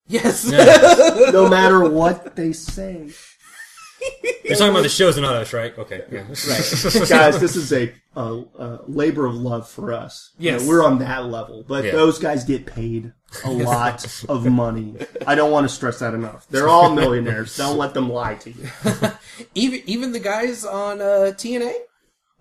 Yes. No matter what they say. You're talking about the shows and not us, right? Okay. Yeah. Right. Guys, this is a labor of love for us. Yes. You know, we're on that level. But those guys get paid a lot of money. I don't want to stress that enough. They're all millionaires. Don't let them lie to you. Even the guys on TNA?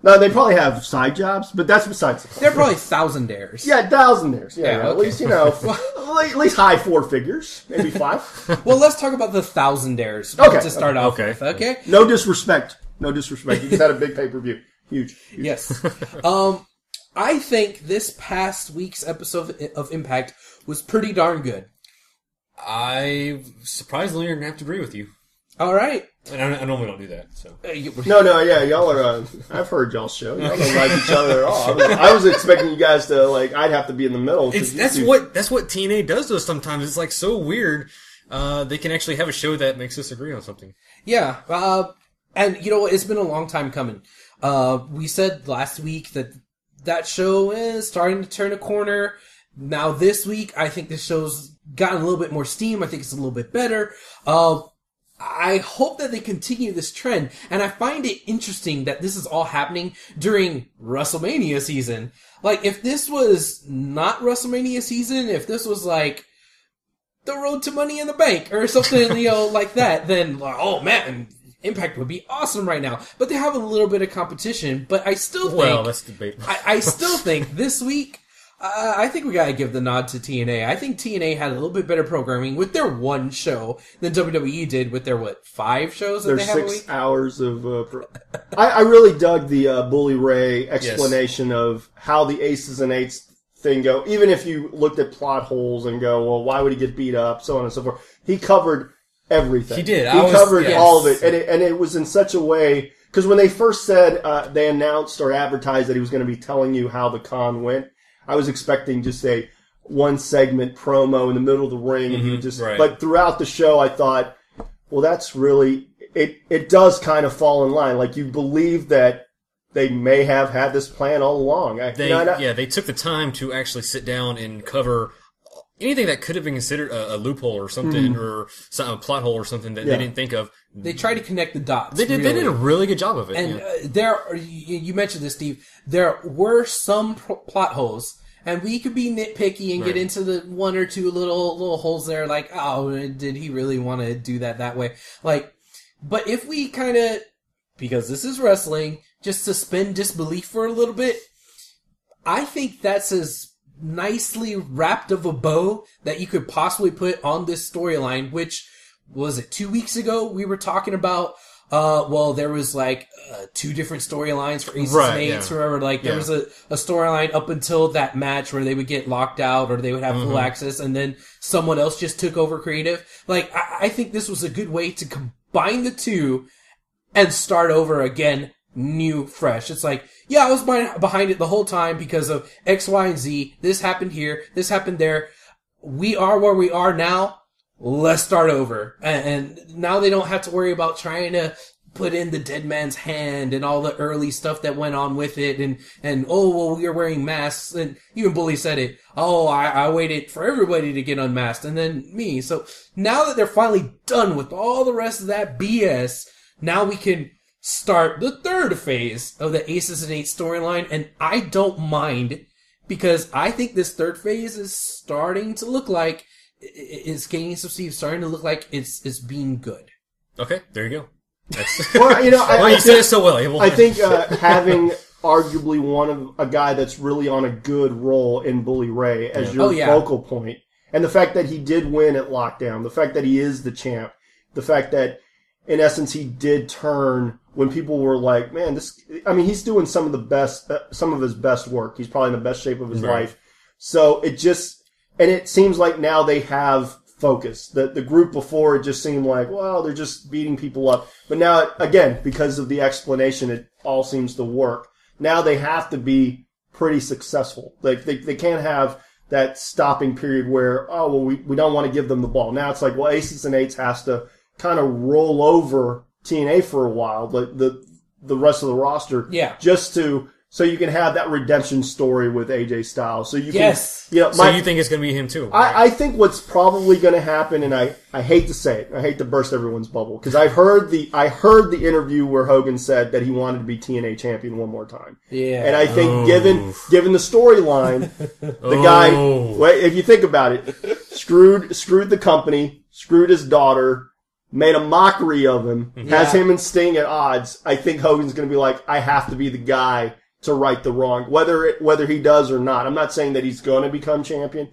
No, they probably have side jobs, but that's besides the point. They're probably thousandaires. Yeah, thousandaires. Yeah, okay. At least, at least high four figures. Maybe 5. Well, let's talk about the thousandaires to start off with, okay? No disrespect. You just had a big pay-per-view. Huge. Yes. I think this past week's episode of Impact was pretty darn good. I surprisingly are going to have to agree with you. All right. And I normally don't do that, so. Y'all are, I've heard y'all's show. Y'all don't like each other at all. I was expecting you guys to, I'd have to be in the middle. That's what TNA does to us sometimes. It's, so weird. They can actually have a show that makes us agree on something. Yeah. And you know what? It's been a long time coming. We said last week that show is starting to turn a corner. Now this week, I think this show's gotten a little bit more steam. I think it's a little bit better. I hope that they continue this trend, and I find it interesting that this is all happening during WrestleMania season. If this was not WrestleMania season, if this was the Road to Money in the Bank or something, like that, then, oh man, Impact would be awesome right now. But they have a little bit of competition, but I still think... Well, that's debatable. I still think this week, I think we gotta give the nod to TNA. I think TNA had a little bit better programming with their one show than WWE did with their, 5 shows that they have a week? 6 hours of... I really dug the Bully Ray explanation of how the Aces and Eights thing go. Even if you looked at plot holes and go, well, why would he get beat up, so on and so forth. He covered everything. He did. He covered all of it. And it was in such a way... Because when they first said, they announced or advertised that he was going to be telling you how the con went, I was expecting just a one segment promo in the middle of the ring, and he would just. Right. But throughout the show, I thought, well, that's really it. Does kind of fall in line. You believe that they may have had this plan all along. They took the time to actually sit down and cover anything that could have been considered a loophole or something, or a plot hole or something that they didn't think of. They tried to connect the dots. They did. Really. They did a really good job of it. And you mentioned this, Steve. There were some plot holes, and we could be nitpicky and get into the one or two little holes there. Did he really want to do that way? But if we kind of, because this is wrestling, just suspend disbelief for a little bit, I think that's as nicely wrapped of a bow that you could possibly put on this storyline, which was it 2 weeks ago we were talking about. There was 2 different storylines for Aces and Eights, or whatever. There was a storyline up until that match where they would get locked out or they would have full access, and then someone else just took over creative. I think this was a good way to combine the two and start over again, new, fresh. It's I was behind it the whole time because of X, Y, and Z. This happened here. This happened there. We are where we are now. Let's start over. And now they don't have to worry about trying to put in the dead man's hand and all the early stuff that went on with it. And we are wearing masks. And even Bully said it. I waited for everybody to get unmasked and then me. So now that they're finally done with all the rest of that BS, now we can start the third phase of the Aces and Eights storyline. And I don't mind, because I think this third phase is starting to look like it's gaining some steam, starting to look like it's being good. Okay, there you go. Well, you said it so well. I think having arguably a guy that's really on a good roll in Bully Ray as your focal point, and the fact that he did win at Lockdown, the fact that he is the champ, the fact that in essence he did turn when people were like, man, he's doing some of his best work. He's probably in the best shape of his life. So and it seems like now they have focus. The group before, it just seemed like, well, they're just beating people up. But now, again, because of the explanation, it all seems to work. Now they have to be pretty successful. They can't have that stopping period where, we don't want to give them the ball. Now it's Aces and Eights has to kind of roll over TNA for a while, the rest of the roster, just to So you can have that redemption story with AJ Styles. So you yes. Can, so you think it's going to be him too? Right? I think what's probably going to happen, and I hate to say it, I hate to burst everyone's bubble, because I heard the interview where Hogan said that he wanted to be TNA champion one more time. Yeah. And I think given the storyline, the guy, if you think about it, screwed the company, screwed his daughter, made a mockery of him, has him and Sting at odds. I think Hogan's going to be like, I have to be the guy to right the wrong, whether he does or not. I'm not saying that he's going to become champion.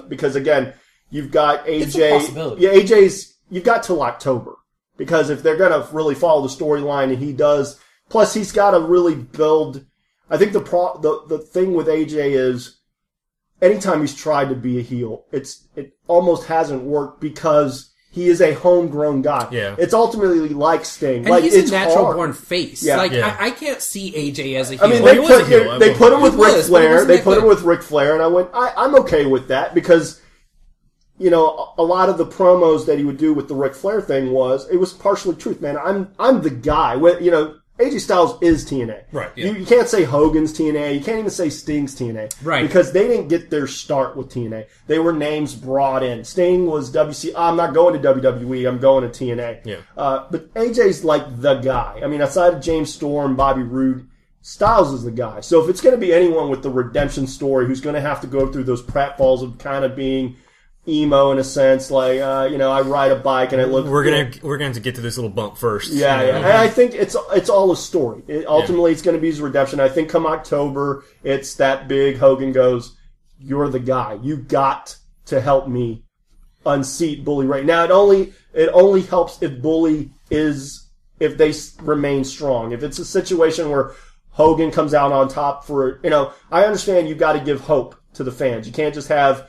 Because again, you've got AJ. It's a possibility. Yeah, you've got till October, because if they're going to really follow the storyline, and he does, plus he's got to really build. I think the thing with AJ is, anytime he's tried to be a heel, it almost hasn't worked, because he is a homegrown guy. Yeah. It's ultimately like Sting. And he's it's a natural hard. born face. Yeah. I can't see AJ as a heel. I mean, they put him with Ric Flair. They put him with Ric Flair, and I went, I'm okay with that, because, a lot of the promos that he would do with the Ric Flair thing it was partially truth, man. I'm the guy. AJ Styles is TNA. Right. Yeah. You can't say Hogan's TNA. You can't even say Sting's TNA. Right. Because they didn't get their start with TNA. They were names brought in. Sting was WC. I'm not going to WWE. I'm going to TNA. Yeah. But AJ's like the guy. I mean, outside of James Storm, Bobby Roode, Styles is the guy. So if it's going to be anyone with the redemption story who's going to have to go through those pratfalls of kind of being emo in a sense, like I ride a bike and I look. We're gonna have to get to this little bump first. Yeah. And I think it's all a story. Ultimately, it's going to be his redemption. I think come October, it's that big. Hogan goes, "You're the guy. You got to help me unseat Bully Ray." Now it only helps if they remain strong. If it's a situation where Hogan comes out on top I understand you've got to give hope to the fans. You can't just have,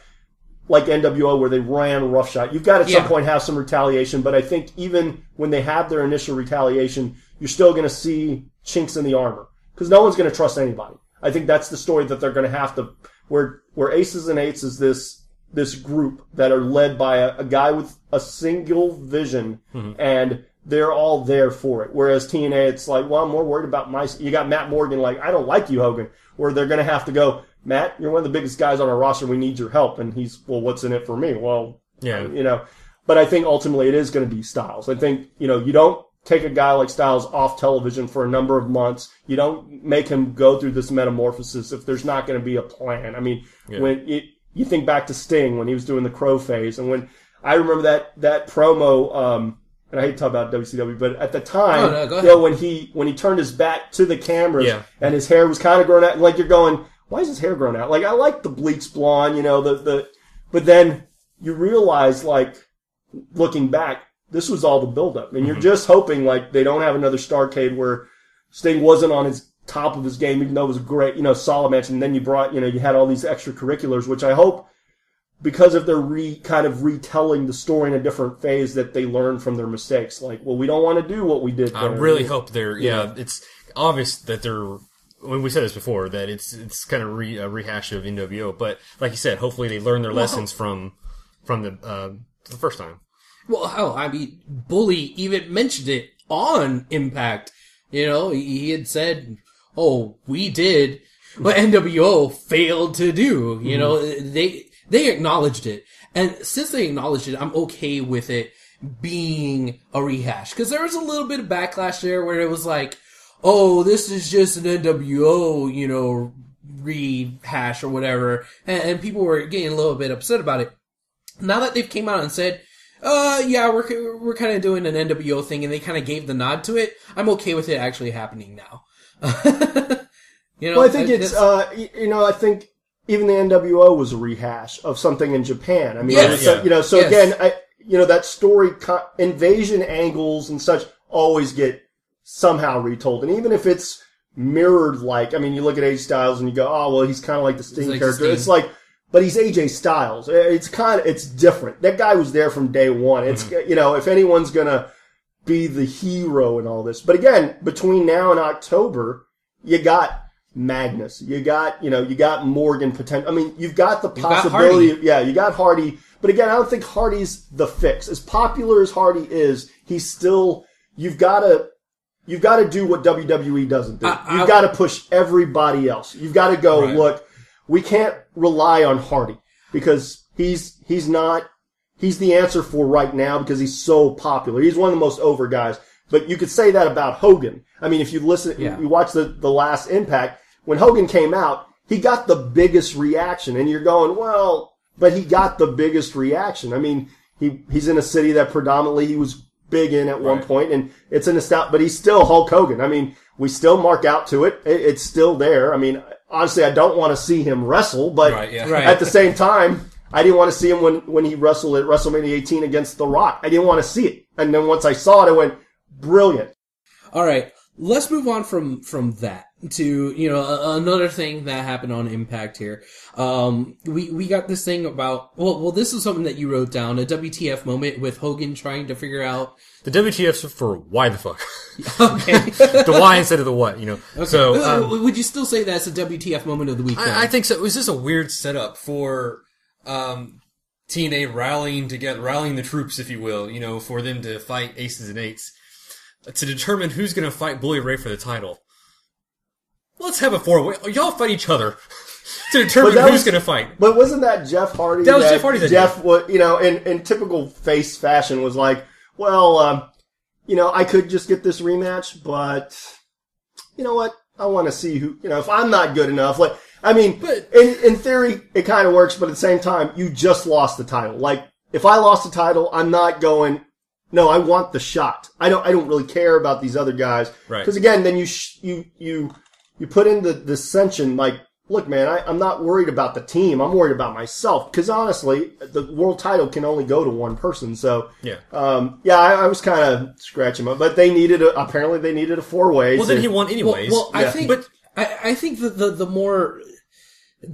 like NWO, where they ran roughshod. You've got to at some point have some retaliation, but I think even when they have their initial retaliation, you're still going to see chinks in the armor, because no one's going to trust anybody. I think that's the story that they're going to have to, where Aces and Eights is this group that are led by a guy with a single vision, and they're all there for it. Whereas TNA, it's like, well, I'm more worried about you got Matt Morgan, like, I don't like you, Hogan, where they're going to have to go, Matt, you're one of the biggest guys on our roster. We need your help. And he's, well, what's in it for me? Well, but I think ultimately it is going to be Styles. I think, you don't take a guy like Styles off television for a number of months. You don't make him go through this metamorphosis if there's not going to be a plan. I mean, when you think back to Sting when he was doing the Crow phase, and when I remember that promo, and I hate to talk about WCW, but at the time, when he turned his back to the cameras and his hair was kind of grown out, like you're going, why is his hair grown out? Like, I like the bleached blonde, but then you realize, like, looking back, this was all the buildup. And you're just hoping, like, they don't have another Starrcade where Sting wasn't on his top of his game, even though it was a great, solid match. And then you brought, you had all these extracurriculars, which I hope, because if they're kind of retelling the story in a different phase, that they learn from their mistakes. Like, well, we don't want to do what we did there. I really hope they're, it's obvious that they're, when we said this before, that it's kind of a rehash of NWO, but like you said, hopefully they learn their lessons from the first time. Well, hell, I mean, Bully even mentioned it on Impact. He had said, "Oh, we did what NWO failed to do." They acknowledged it, and since they acknowledged it, I'm okay with it being a rehash, because there was a little bit of backlash there where it was like, oh, this is just an NWO, rehash or whatever. And people were getting a little bit upset about it. Now that they've came out and said, we're kind of doing an NWO thing, and they kind of gave the nod to it, I'm okay with it actually happening now. Well, I think I think even the NWO was a rehash of something in Japan. I mean, again, that story, invasion angles and such always get somehow retold. And even if it's mirrored, like, I mean, you look at AJ Styles and you go, oh, well, he's kind of like the Sting character. It's like, but he's AJ Styles. It's different. That guy was there from day one. It's, if anyone's gonna be the hero in all this. But again, between now and October, you got Magnus. You got Morgan potential. I mean, you've got the possibility. You got Hardy. But again, I don't think Hardy's the fix. As popular as Hardy is, he's still, you've got to you've got to do what WWE doesn't do. You've got to push everybody else. You've got to go, look, we can't rely on Hardy because he's the answer for right now because he's so popular. He's one of the most over guys. But you could say that about Hogan. I mean, if you listen, you watch the last Impact, when Hogan came out, he got the biggest reaction. And you're going, well, but he got the biggest reaction. I mean, he's in a city that predominantly he was big in at one point, and it's a nostalgia, but he's still Hulk Hogan. I mean, we still mark out to it. It's still there. I mean, honestly, I don't want to see him wrestle, but at the same time, I didn't want to see him when he wrestled at WrestleMania 18 against The Rock. I didn't want to see it. And then once I saw it, I went, brilliant. All right. Let's move on from that to, another thing that happened on Impact here. We got this thing about, well, this is something that you wrote down, a WTF moment with Hogan trying to figure out. The WTF's for why the fuck. Okay. The why instead of the what, Okay. So, would you still say that's a WTF moment of the week? I think so. It was just a weird setup for, TNA rallying the troops, if you will, for them to fight Aces and Eights. To determine who's going to fight Bully Ray for the title. Let's have a 4-way. Y'all fight each other to determine who's going to fight. But wasn't that Jeff Hardy? That was Jeff Hardy. Jeff, in typical face fashion, was like, well, I could just get this rematch, but you know what? I want to see who. If I'm not good enough, but in theory, it kind of works. But at the same time, you just lost the title. Like, if I lost the title, I'm not going. No, I want the shot. I don't really care about these other guys. Right. Because again, then you put in the dissension, like, look, man, I'm not worried about the team. I'm worried about myself. Because honestly, the world title can only go to one person. So, I was kind of scratching my, but apparently they needed a 4-way. Well, then he won anyways. I think the more,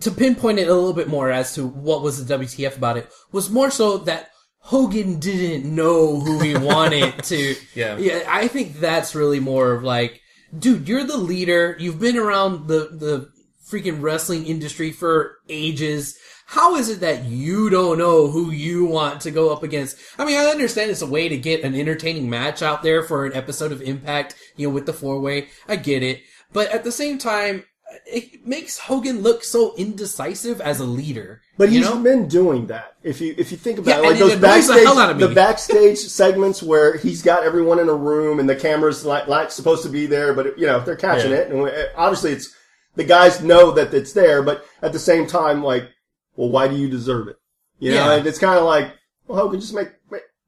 to pinpoint it a little bit more as to what was the WTF about it, was more so that Hogan didn't know who he wanted to. Yeah, I think that's really more of like, dude, you're the leader. You've been around the freaking wrestling industry for ages. How is it that you don't know who you want to go up against? I mean, I understand it's a way to get an entertaining match out there for an episode of Impact, with the 4-way. I get it. But at the same time, it makes Hogan look so indecisive as a leader. But he's been doing that. If you think about it, like those the backstage segments where he's got everyone in a room and the camera's like supposed to be there, but they're catching it, and obviously it's the guys know that it's there, but at the same time, like, well, why do you deserve it? And it's kind of like, well, Hogan, just make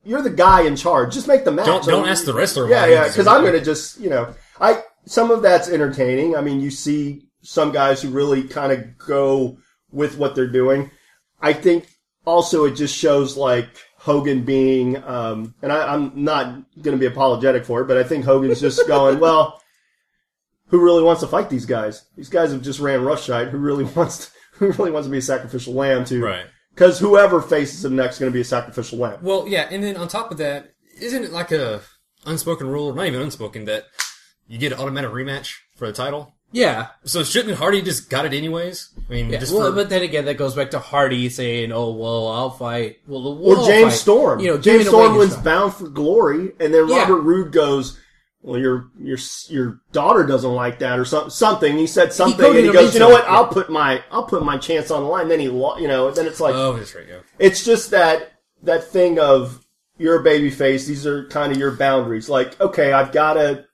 you're the guy in charge. Just make the match. Don't ask the wrestler. Because I'm going to just some of that's entertaining. I mean, you see some guys who really kind of go with what they're doing. I think also it just shows like Hogan being, and I'm not going to be apologetic for it, but I think Hogan's just going, well, who really wants to fight these guys? These guys have just ran roughshod. Who really wants to be a sacrificial lamb to? Right. Because whoever faces him next is going to be a sacrificial lamb. Well, yeah, and then on top of that, isn't it like a unspoken rule, or not even unspoken, that you get an automatic rematch for the title? Yeah. So shouldn't Hardy just got it anyways? I mean, but then again, that goes back to Hardy saying, "Oh, well, I'll fight." Or James Storm. James Storm wins Bound for Glory, and then Robert Roode goes, "Well, your daughter doesn't like that," or something. He said something, and he goes, "You know what? I'll put my chance on the line." Then then it's like, oh, that's right. Yeah. It's just that thing of you're a babyface. These are kind of your boundaries. Like, okay, I've got to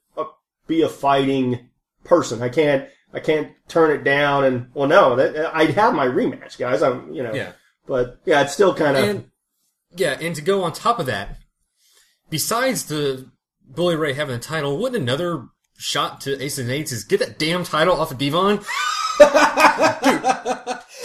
be a fighting person. I can't turn it down, and I'd have my rematch, guys. But it's still kind of and to go on top of that, besides the Bully Ray having the title, wouldn't another shot to Ace and Eights is get that damn title off of Devon? Dude,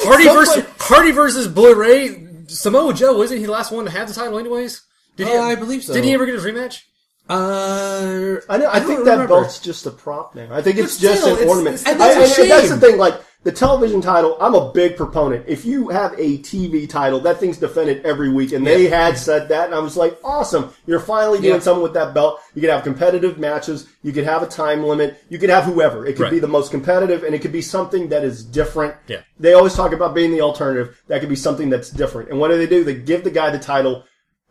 Hardy versus Bully Ray. Samoa Joe, wasn't he the last one to have the title anyways? I believe so. Did he ever get his rematch? I think that belt's just a prop now. I think it's just an ornament. And that's a shame. That's the thing, like, the television title, I'm a big proponent. If you have a TV title, that thing's defended every week, and they had said that, and I was like, awesome. You're finally doing something with that belt. You could have competitive matches. You could have a time limit. You could have whoever. It could be the most competitive, and it could be something that is different. Yeah. They always talk about being the alternative. That could be something that's different. And what do? They give the guy the title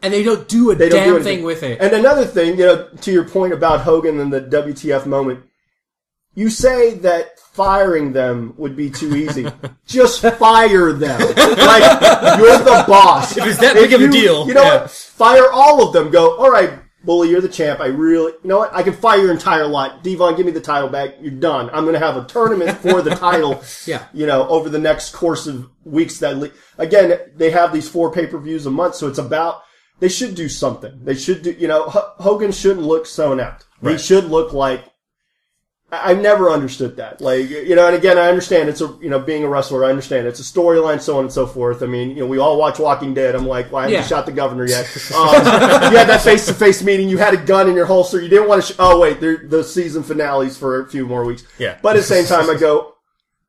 And they don't do a damn thing with it. And another thing, to your point about Hogan and the WTF moment, you say that firing them would be too easy. Just fire them. Like, you're the boss. If it's that big of a deal. You know what? Fire all of them. Go, all right, Bully, you're the champ. You know what? I can fire your entire lot. Devon, give me the title back. You're done. I'm going to have a tournament for the title. Yeah. Over the next course of weeks. Again, they have these 4 pay-per-views a month, so it's about, they should do something. They should do, Hogan shouldn't look sewn out. Right. He should look like, I've never understood that. Like, and again, I understand it's being a wrestler, I understand it's a storyline, so on and so forth. I mean, we all watch Walking Dead. I'm like, well, I haven't shot the governor yet. You had that face-to-face meeting. You had a gun in your holster. You didn't want to oh, wait, the season finales for a few more weeks. Yeah. But at the same time, I go,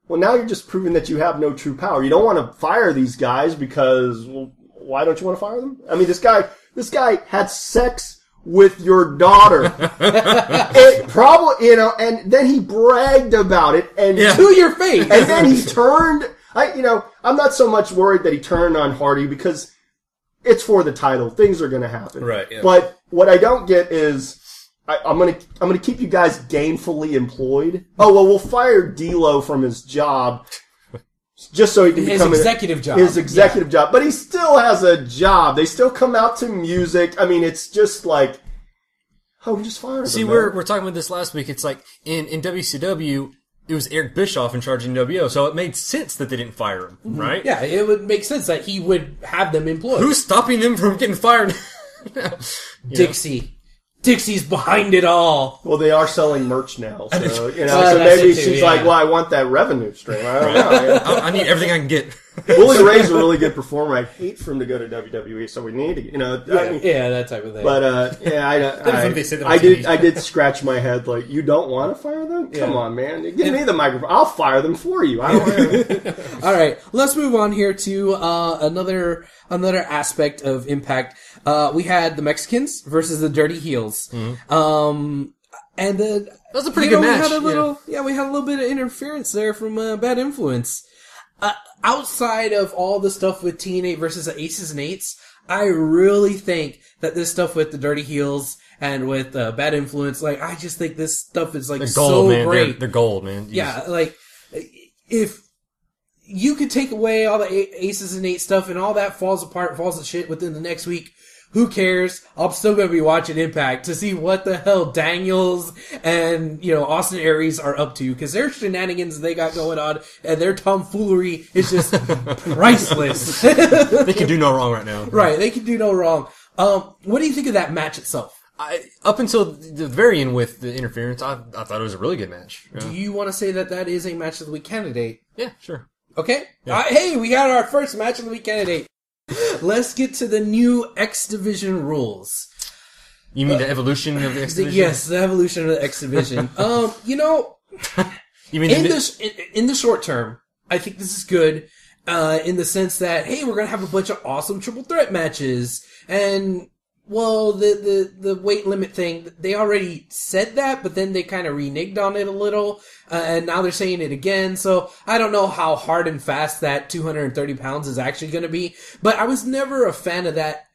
well, now you're just proving that you have no true power. You don't want to fire these guys because, well, why don't you want to fire them? I mean, this guy had sex with your daughter. It probably, and then he bragged about it and to your face. And then he turned, I'm not so much worried that he turned on Hardy because it's for the title. Things are going to happen. Right. Yeah. But what I don't get is, I'm going to keep you guys gainfully employed. Oh, well, we'll fire D'Lo from his job just so he can become his executive job. But he still has a job. They still come out to music. I mean, it's just like, just fire them. See, we're talking about this last week. It's like in WCW, it was Eric Bischoff in charge of NWO, so it made sense that they didn't fire him, right? Yeah, it would make sense that he would have them employed. Who's stopping them from getting fired? Dixie. Dixie's behind it all. Well, they are selling merch now, so so maybe she's like, "Well, I want that revenue stream." I don't know. I need everything I can get. Bully Ray's a really good performer. I'd hate for him to go to WWE, so we need to, that type of thing. But I did scratch my head like, you don't want to fire them? Come on, man, give me the microphone. I'll fire them for you. I don't. All right, let's move on here to another aspect of Impact. We had the Mexicans versus the Dirty Heels. Mm-hmm. And that was a pretty good match. We had a little bit of interference there from Bad Influence. Outside of all the stuff with TNA versus the Aces and Eights, I really think that this stuff with the Dirty Heels and with Bad Influence, like, I just think this stuff is, like, they're so gold, man. great. They're gold, man. Yeah, like, if you could take away all the Aces and Eights stuff and all that falls to shit within the next week, who cares? I'm still going to be watching Impact to see what the hell Daniels and, Austin Aries are up to, because their shenanigans they got going on and their tomfoolery is just priceless. They can do no wrong right now. Right, they can do no wrong. What do you think of that match itself? Up until the very end with the interference, I thought it was a really good match. Yeah. Do you want to say that is a match of the week candidate? Yeah, sure. Okay. Yeah. Hey, we got our first match of the week candidate. Let's get to the new X Division rules. You mean the evolution of the X Division? Yes, the evolution of the X Division. You mean in the short term, I think this is good. In the sense that, hey, we're gonna have a bunch of awesome triple threat matches, and well, the weight limit thing, they already said that, but then they kind of reneged on it a little, and now they're saying it again, so I don't know how hard and fast that 230 pounds is actually going to be, but I was never a fan of that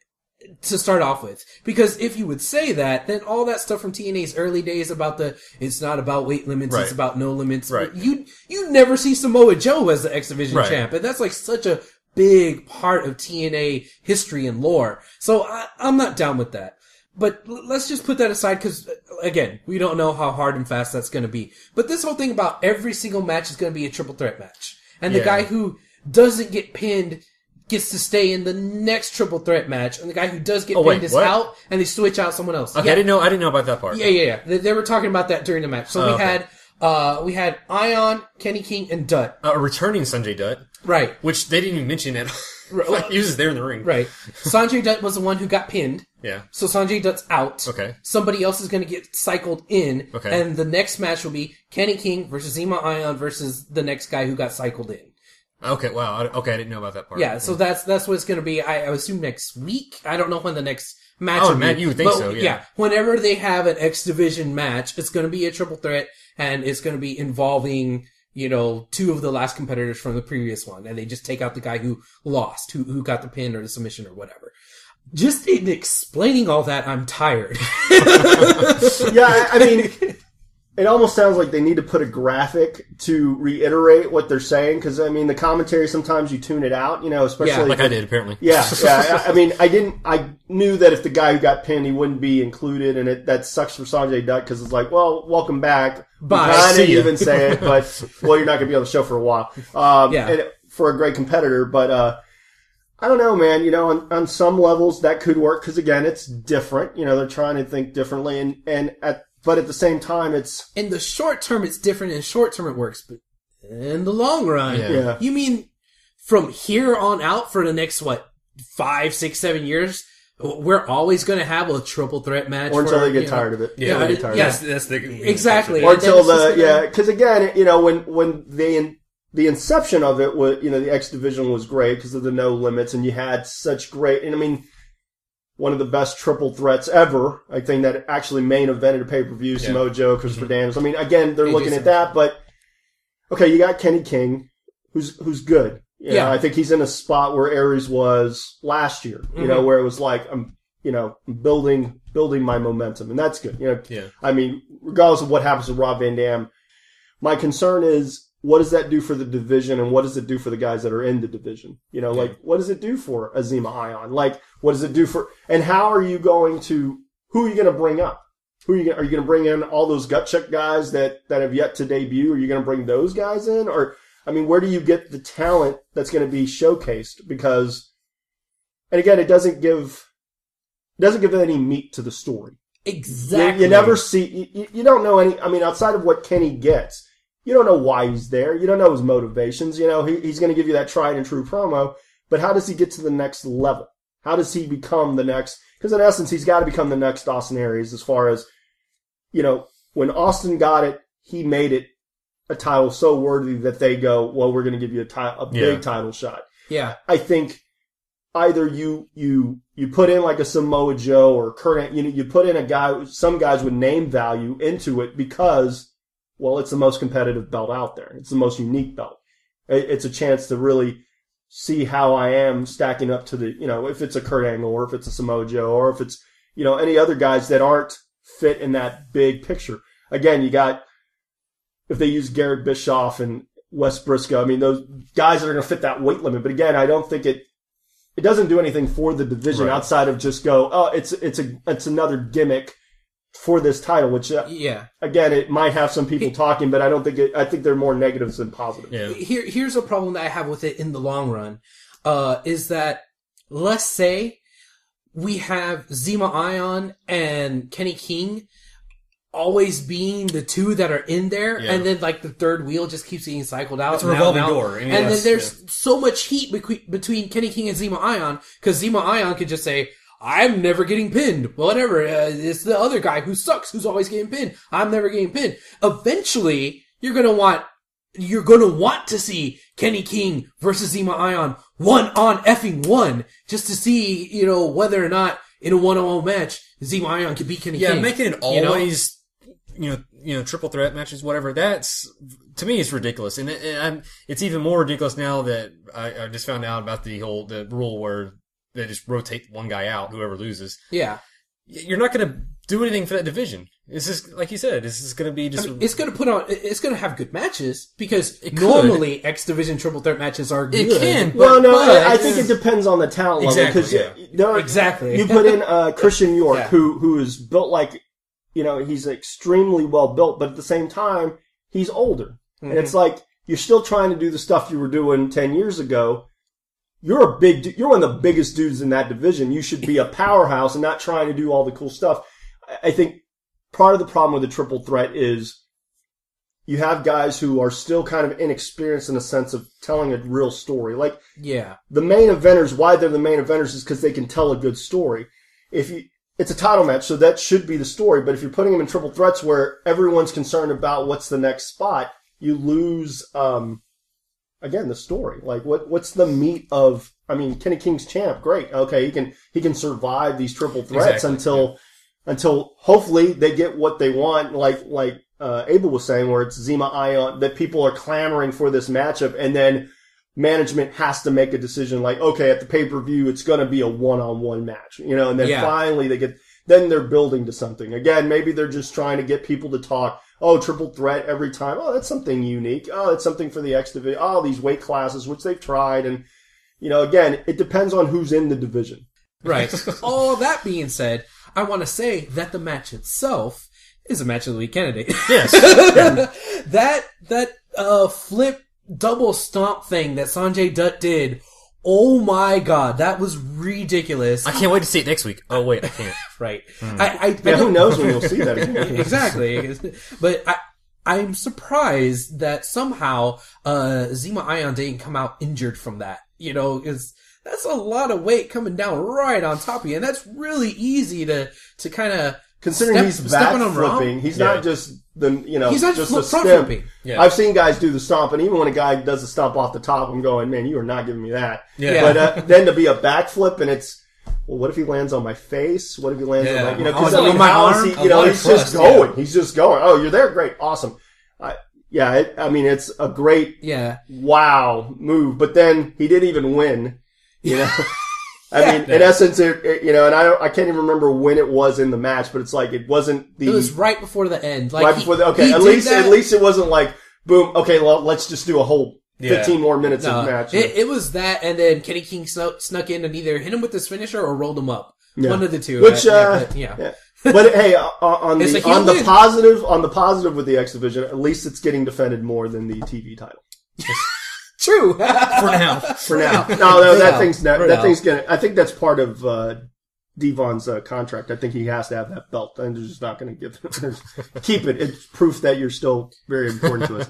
to start off with, because if you would say that, then all that stuff from TNA's early days about it's not about weight limits, right. It's about no limits, right. You never see Samoa Joe as the X Division champ, and that's like such a big part of TNA history and lore. So I'm not down with that. But let's just put that aside because, again, we don't know how hard and fast that's going to be. But this whole thing about every single match is going to be a triple threat match. And the guy who doesn't get pinned gets to stay in the next triple threat match. And the guy who does get pinned is out and they switch out someone else. Okay, I didn't know about that part. Yeah. They were talking about that during the match. So we had Ion, Kenny King, and Dutt. Returning Sanjay Dutt. Right. Which they didn't even mention at all. Like, he was there in the ring. Right. Sanjay Dutt was the one who got pinned. Yeah. So Sanjay Dutt's out. Okay. Somebody else is going to get cycled in. Okay. And the next match will be Kenny King versus Zema Ion versus the next guy who got cycled in. Okay, wow. Okay, I didn't know about that part. Yeah, so that's what it's going to be. I assume next week. I don't know when the next match will be. Matt, you would think so, yeah. Whenever they have an X Division match, it's going to be a triple threat, and it's going to be involving, two of the last competitors from the previous one, and they just take out the guy who lost, who got the pin or the submission or whatever. just in explaining all that, I'm tired. Yeah, I mean, it almost sounds like they need to put a graphic to reiterate what they're saying, because, I mean, the commentary, sometimes you tune it out, especially... Yeah, like I did, apparently. Yeah. I mean, I knew that if the guy who got pinned, he wouldn't be included, and that sucks for Sanjay Dutt, because it's like, well, welcome back. Bye. I didn't even say it, but, well, you're not going to be on the show for a while. And for a great competitor, but, I don't know, man. On some levels that could work, because again, it's different. They're trying to think differently, but at the same time, it's... In the short term, it's different. In short term, it works. But in the long run, you mean from here on out for the next, 5, 6, 7 years, we're always going to have a triple threat match? Or until they get tired of it. Yeah, they get tired of it. That's the... Exactly. Or until because again, when the inception of it was, the X Division was great because of the no limits, and you had such great, and I mean, one of the best triple threats ever. I think that actually main evented a pay-per-view, Samoa Joe, Christopher Daniels. I mean, again, they're looking at that, but okay, you got Kenny King, who's good. I think he's in a spot where Aries was last year, where it was like, I'm building my momentum, and that's good. I mean, regardless of what happens with Rob Van Dam, my concern is, what does that do for the division, and what does it do for the guys that are in the division? Like, what does it do for Azima Ion? Like, what does it do for, and how are you going to, who are you going to bring up? Are you going to bring in all those gut check guys that have yet to debut? Are you going to bring those guys in? Or, I mean, where do you get the talent that's going to be showcased? Because, and again, it doesn't give any meat to the story. Exactly. You never see, you don't know any, I mean, outside of what Kenny gets, you don't know why he's there. You don't know his motivations. He's going to give you that tried and true promo, but how does he get to the next level? How does he become the next, because in essence, he's got to become the next Austin Aries as far as, when Austin got it, he made it a title so worthy that they go, well, we're going to give you a big title shot. Yeah. I think either you put in like a Samoa Joe or Kurt, you put in some guys with name value into it because, well, it's the most competitive belt out there. It's the most unique belt. It's a chance to really see how I am stacking up to the, if it's a Kurt Angle or if it's a Samoa Joe or if it's, any other guys that aren't fit in that big picture. Again, you got, if they use Garrett Bischoff and Wes Briscoe, I mean, those guys that are going to fit that weight limit. But again, I don't think it doesn't do anything for the division outside of just go, oh, it's another gimmick for this title, which again, it might have some people talking, but I think there are more negatives than positives. Yeah. Here's a problem that I have with it in the long run, is that, let's say we have Zima Ion and Kenny King always being the two that are in there, and then like the third wheel just keeps getting cycled out. It's a revolving door. And then there's so much heat between Kenny King and Zima Ion, because Zima Ion could just say, I'm never getting pinned. Whatever. It's the other guy who sucks, who's always getting pinned. I'm never getting pinned. Eventually, you're gonna want to see Kenny King versus Zima Ion 1-on-1, just to see, whether or not in a 1-on-1 match, Zima Ion can beat Kenny King. Yeah, making it always, triple threat matches, whatever, that's, to me, it's ridiculous. And it's even more ridiculous now that I just found out about the rule where they just rotate one guy out, whoever loses. Yeah. You're not going to do anything for that division. It's just, like you said, it's just going to be just... it's going to have good matches, because normally X Division triple threat matches are good. It can, but I think it depends on the talent level. Exactly. You put in Christian York, who is built like, he's extremely well built, but at the same time, he's older. Mm-hmm. And it's like, you're still trying to do the stuff you were doing 10 years ago. You're one of the biggest dudes in that division. You should be a powerhouse and not trying to do all the cool stuff. I think part of the problem with the triple threat is you have guys who are still kind of inexperienced in the sense of telling a real story. Like, the main eventers, why they're the main eventers is because they can tell a good story. It's a title match, so that should be the story. But if you're putting them in triple threats where everyone's concerned about what's the next spot, you lose, again, the story. Like, what's the meat of, I mean, Kenny King's champ, great. Okay, he can survive these triple threats until hopefully they get what they want, like Abel was saying, where it's Zima Ion, that people are clamoring for this matchup, and then management has to make a decision like, okay, at the pay-per-view, it's going to be a one-on-one match, and then finally then they're building to something. Again, maybe they're just trying to get people to talk. Oh, triple threat every time. Oh, that's something unique. Oh, it's something for the X division. Oh, these weight classes, which they've tried. And, again, it depends on who's in the division. Right. All that being said, I want to say that the match itself is a match of the week candidate. Yes. That flip double stomp thing that Sanjay Dutt did. Oh my god, that was ridiculous. I can't wait to see it next week. Oh wait, I can't. Right. Who knows when you'll see that again. Exactly. But I'm surprised that somehow, Zema Ion didn't come out injured from that. Because that's a lot of weight coming down right on top of you. And that's really easy to kind of, considering he's back flipping, he's not just he's not just a stomp. flipping. Yeah. I've seen guys do the stomp, and even when a guy does the stomp off the top, I'm going, man, you are not giving me that. Yeah. But then to be a backflip, and it's, well, what if he lands on my face? What if he lands on my, because my arm? He's just going. He's just going. Oh, you're there? Great. Awesome. It's a great, wow move. But then he didn't even win, in essence, and I can't even remember when it was in the match, but it's like it wasn't It was right before the end. Like right before at least it wasn't like, boom, okay, well, let's just do a whole 15 more minutes of the match. It was that, and then Kenny King snuck in and either hit him with his finisher or rolled him up. Yeah. One of the two. Which, But hey, on the positive with the X Division, at least it's getting defended more than the TV title. True. For now. No, that thing's gonna. I think that's part of Devon's contract. I think he has to have that belt, and they're just not going to give keep it. It's proof that you're still very important to us.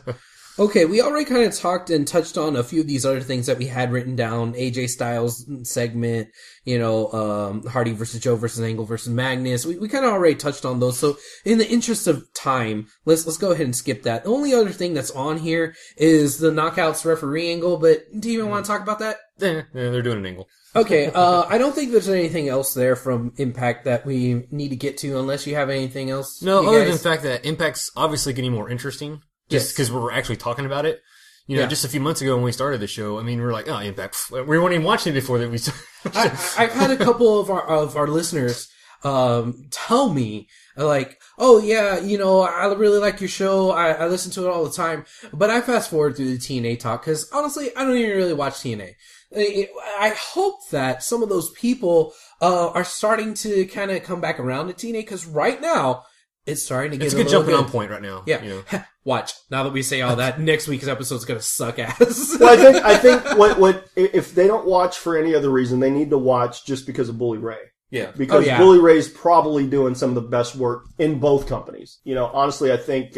Okay, we already kind of talked and touched on a few of these other things that we had written down. AJ Styles segment, Hardy versus Joe versus Angle versus Magnus. We kind of already touched on those. So in the interest of time, let's go ahead and skip that. The only other thing that's on here is the Knockouts referee angle, but do you even want to talk about that? Yeah, they're doing an angle. Okay, I don't think there's anything else there from Impact that we need to get to unless you have anything else. No, other than the fact that Impact's obviously getting more interesting. Just because we're actually talking about it. Just a few months ago when we started the show, we were like, oh, Impact. We weren't even watching it before that we started. I've had a couple of our listeners, tell me, like, oh yeah, I really like your show. I listen to it all the time. But I fast forward through the TNA talk because honestly, I don't even really watch TNA. I hope that some of those people, are starting to kind of come back around to TNA because right now, it's starting to get a good jumping on point right now. Yeah. Watch. Now that we say all that, next week's episode's gonna suck ass. Well, I think what if they don't watch for any other reason, they need to watch just because of Bully Ray. Yeah. Because Bully Ray's probably doing some of the best work in both companies. Honestly, I think,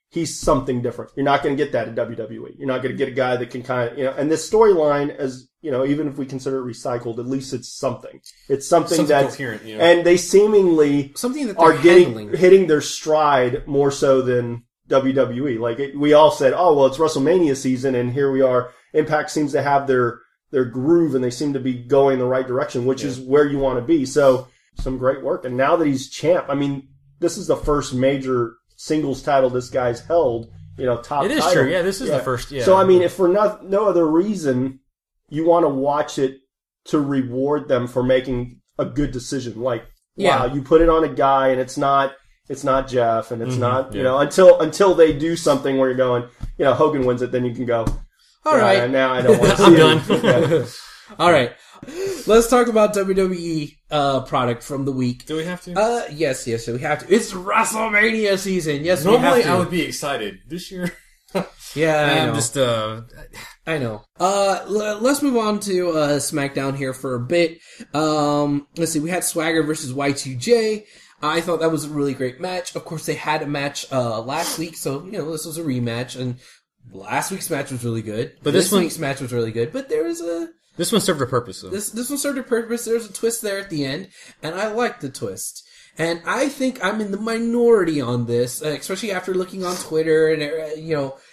he's something different. You're not going to get that at WWE. You're not going to get a guy that can kind of, and this storyline, as, even if we consider it recycled, at least it's something. It's something that's coherent, and they seemingly something that are hitting their stride more so than WWE. Like we all said, oh, well, it's WrestleMania season and here we are. Impact seems to have their groove and they seem to be going the right direction, which is where you want to be. So some great work. And now that he's champ, this is the first major singles title this guy's held, top It is title. true, yeah, this is the first, yeah. So, if for no other reason, you want to watch it to reward them for making a good decision. Like, wow, you put it on a guy and it's not Jeff and it's not, until they do something where you're going, Hogan wins it, then you can go, all right. Now I don't want to see I'm done. All right. Let's talk about WWE product from the week. Do we have to? Yes, we have to. It's WrestleMania season. Yes, normally we have to. I would be excited. This year, yeah, I know. I know. Let's move on to SmackDown here for a bit. Let's see. We had Swagger versus Y2J. I thought that was a really great match. Of course, they had a match last week, so this was a rematch, and last week's match was really good. But this week's match was really good. But there was This one served a purpose, though. This one served a purpose. There's a twist there at the end, and I like the twist. And I think I'm in the minority on this, especially after looking on Twitter and,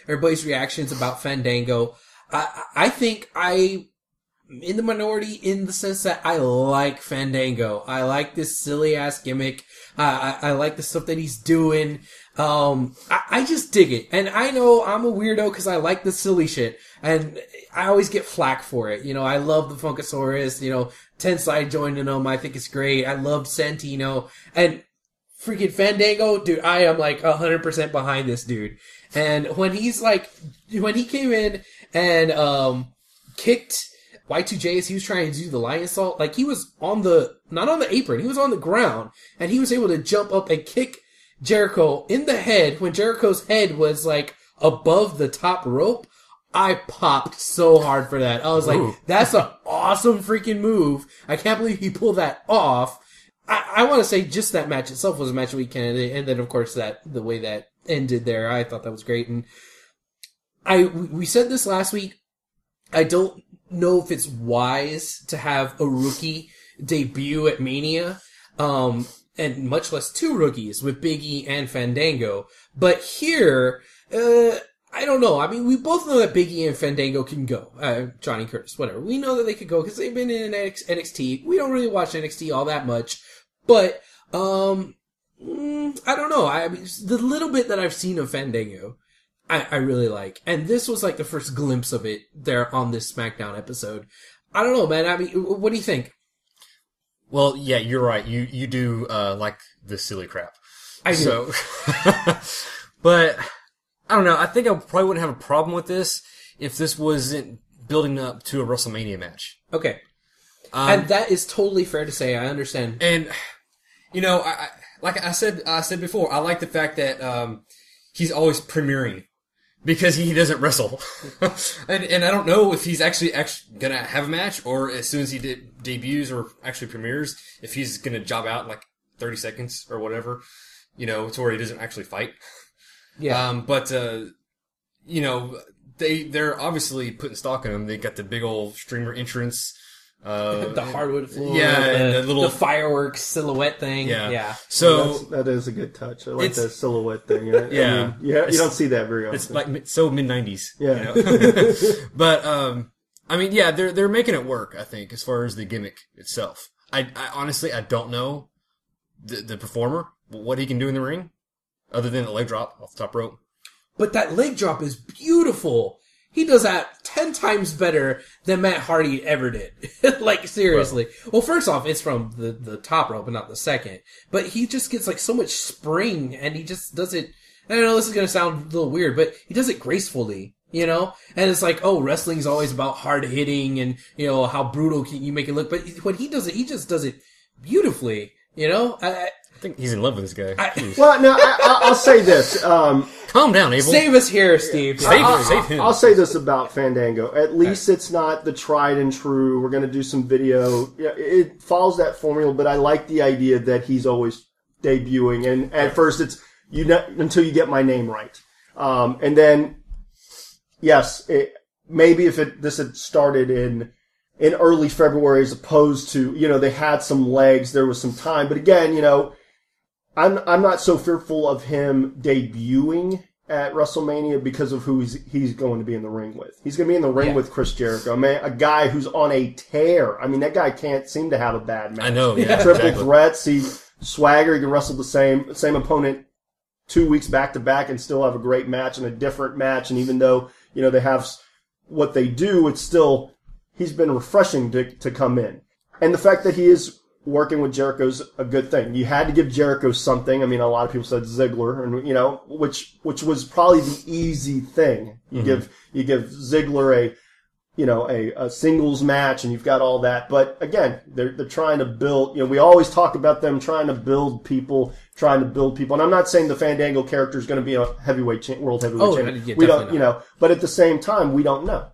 everybody's reactions about Fandango. I think I in the minority in the sense that I like Fandango. I like this silly ass gimmick. I like the stuff that he's doing. I just dig it. And I know I'm a weirdo because I like the silly shit. And I always get flack for it. You know, I love the Funkasaurus. You know, Tensai joining them. I think it's great. I loved Santino. And freaking Fandango, dude, I am like 100% behind this dude. And when he came in and, kicked Y2J as he was trying to do the lion salt, like he was not on the apron, he was on the ground, and he was able to jump up and kick Jericho in the head when Jericho's head was like above the top rope. I popped so hard for that. I was like, that's an awesome freaking move. I can't believe he pulled that off. I want to say just that match itself was a match of the weekend, and then of course the way that ended there, I thought that was great. And we said this last week. I don't know if it's wise to have a rookie debut at Mania, and much less two rookies with Big E and Fandango. But here, I don't know. I mean, we both know that Big E and Fandango can go. Johnny Curtis, whatever. We know that they could go because they've been in NXT. We don't really watch NXT all that much. But, I don't know. I mean, the little bit that I've seen of Fandango, I really like. And this was like the first glimpse of it there on this SmackDown episode. I don't know, man. I mean, what do you think? Well, yeah, you're right. You do, like the silly crap. I do. So, but, I don't know. I think I probably wouldn't have a problem with this if this wasn't building up to a WrestleMania match. Okay. And that is totally fair to say. I understand. And, you know, like I said before, I like the fact that, he's always premiering. Because he doesn't wrestle. and I don't know if he's actually gonna have a match, or as soon as he debuts or actually premieres, if he's gonna job out in like 30 seconds or whatever, you know, to where he doesn't actually fight. Yeah. But you know, they're obviously putting stock in him. They got the big old streamer entrance. The hardwood floor. Yeah, and the fireworks silhouette thing. Yeah. So that is a good touch. I like that silhouette thing. Yeah. Yeah. I mean, you don't see that very often. It's like so mid-90s. Yeah. You know? But, I mean, yeah, they're making it work, I think, as far as the gimmick itself. I honestly, I don't know the performer, what he can do in the ring, other than a leg drop off the top rope. But that leg drop is beautiful. He does that 10 times better than Matt Hardy ever did. Like, seriously. Well, first off, it's from the top rope and not the second. But he just gets, like, so much spring, and he just does it... I know this is going to sound a little weird, but he does it gracefully, you know? And it's like, oh, wrestling's always about hard hitting and, you know, how brutal can you make it look. But when he does it, he just does it beautifully, you know? I think he's in love with this guy. Well, no, I'll say this. Calm down, Abel. Save us here, Steve. Save him. I'll say this about Fandango. At least it's not the tried and true. We're going to do some video. It follows that formula, but I like the idea that he's always debuting. And at first, it's until you get my name right. And then, yes, maybe if this had started in early February as opposed to, you know, they had some legs, there was some time. But again, you know, I'm not so fearful of him debuting at WrestleMania because of who he's going to be in the ring with. He's going to be in the ring with Chris Jericho, man, a guy who's on a tear. I mean, that guy can't seem to have a bad match. I know, yeah. Triple threats, swagger, he can wrestle the same opponent 2 weeks back to back and still have a great match and a different match. And even though, you know, they have what they do, it's still, he's been refreshing to come in. And the fact that he is working with Jericho's a good thing. You had to give Jericho something. I mean, a lot of people said Ziggler, and you know, which was probably the easy thing. You give Ziggler a singles match, and you've got all that. But again, they're trying to build. You know, we always talk about them trying to build people. And I'm not saying the Fandango character is going to be a world heavyweight champion. Yeah, we don't, you know. But at the same time, we don't know,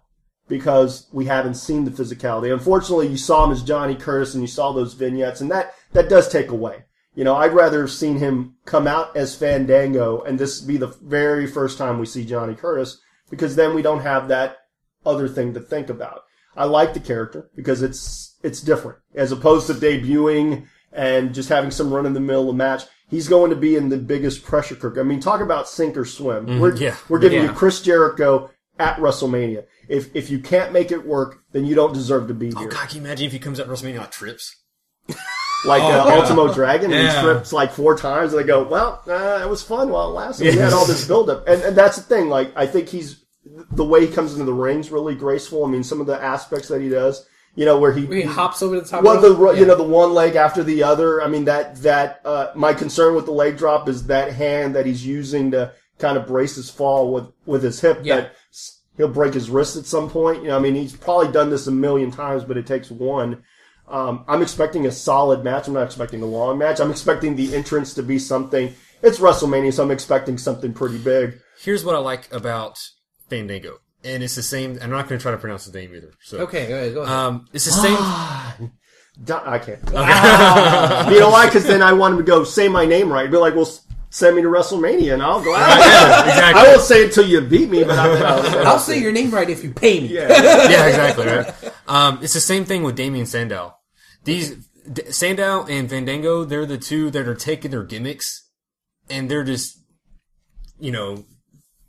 because we haven't seen the physicality. Unfortunately, you saw him as Johnny Curtis and you saw those vignettes, and that does take away. You know, I'd rather have seen him come out as Fandango and this be the very first time we see Johnny Curtis, because then we don't have that other thing to think about. I like the character because it's different. As opposed to debuting and just having some run in the middle of the match, he's going to be in the biggest pressure cooker. I mean, talk about sink or swim. We're giving you Chris Jericho at WrestleMania. If you can't make it work, then you don't deserve to be here. Oh, God, can you imagine if he comes at WrestleMania on trips? Like Ultimo Dragon, and he trips like 4 times, and they go, well, it was fun while it lasted. We had all this build-up. And that's the thing. Like, I think the way he comes into the ring's really graceful. I mean, some of the aspects that he does, where he hops over the top. Well, the one leg after the other. I mean, that my concern with the leg drop is that hand that he's using to kind of brace his fall with his hip. Yeah. That he'll break his wrist at some point. I mean, he's probably done this a million times, but it takes one. I'm expecting a solid match. I'm not expecting a long match. I'm expecting the entrance to be something. It's WrestleMania, so I'm expecting something pretty big. Here's what I like about Fandango. And it's the same. I'm not going to try to pronounce his name either. So. Okay, go ahead. It's the same. I can't. Okay. You know why? Because then I want him to go say my name right. Be like, well, send me to WrestleMania, and I'll go. Exactly. I won't say it until you beat me, but I'll say your name right if you pay me. Yeah, exactly. Right. It's the same thing with Damien Sandow. Sandow and Fandango, they're the two that are taking their gimmicks, and they're just,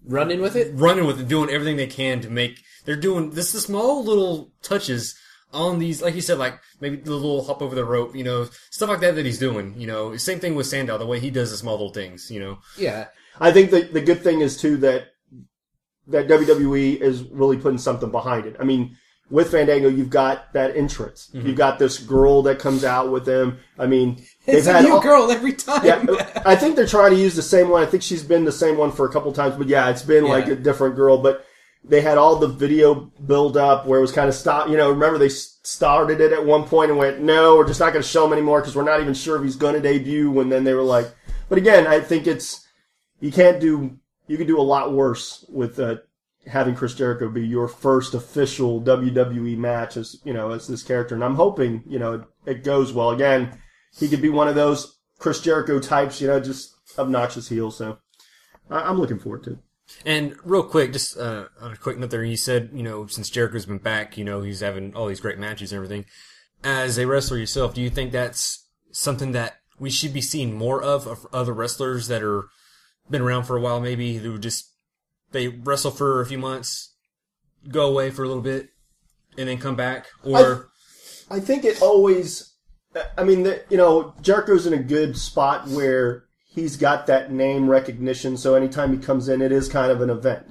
running with it, doing everything they can to make. They're doing the small little touches on these, like you said, like maybe the little hop over the rope, stuff like that he's doing. Same thing with Sandow, the way he does the small little things. Yeah, I think the good thing is too that WWE is really putting something behind it. I mean, with Fandango, you've got that entrance. Mm-hmm. You've got this girl that comes out with him. I mean, it's a new girl every time. Yeah, I think they're trying to use the same one. I think she's been the same one for a couple times, but it's been like a different girl. But they had all the video build up where it was kind of stopped. Remember they started it at one point and went, no, we're just not going to show him anymore because we're not even sure if he's going to debut. And then they were like, but again, I think you can do a lot worse with having Chris Jericho be your first official WWE match as this character. And I'm hoping, it goes well. Again, he could be one of those Chris Jericho types, just obnoxious heels. So I'm looking forward to it. And real quick, just on a quick note there, you said, since Jericho's been back, he's having all these great matches and everything. As a wrestler yourself, do you think that's something that we should be seeing more of other wrestlers that are been around for a while, maybe, who they wrestle for a few months, go away for a little bit, and then come back? Or I think it always, Jericho's in a good spot where he's got that name recognition, so anytime he comes in, it is kind of an event.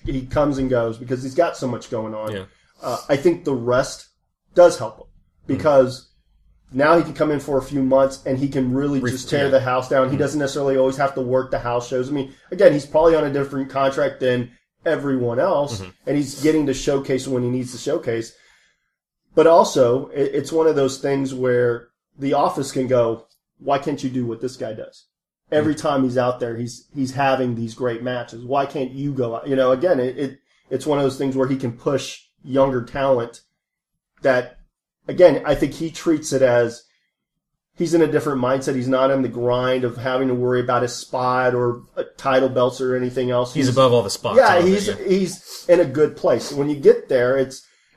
He comes and goes because he's got so much going on. Yeah. I think the rest does help him because now he can come in for a few months and he can really just tear the house down. He doesn't necessarily always have to work the house shows. I mean, again, he's probably on a different contract than everyone else, and he's getting to showcase when he needs to showcase. But also, it's one of those things where the office can go, why can't you do what this guy does? Every time he's out there, he's having these great matches. Why can't you go out? Again, it's one of those things where he can push younger talent that, again, I think he treats it as he's in a different mindset. He's not in the grind of having to worry about his spot or title belts or anything else. He's above all the spots. Yeah, he's in a good place. When you get there,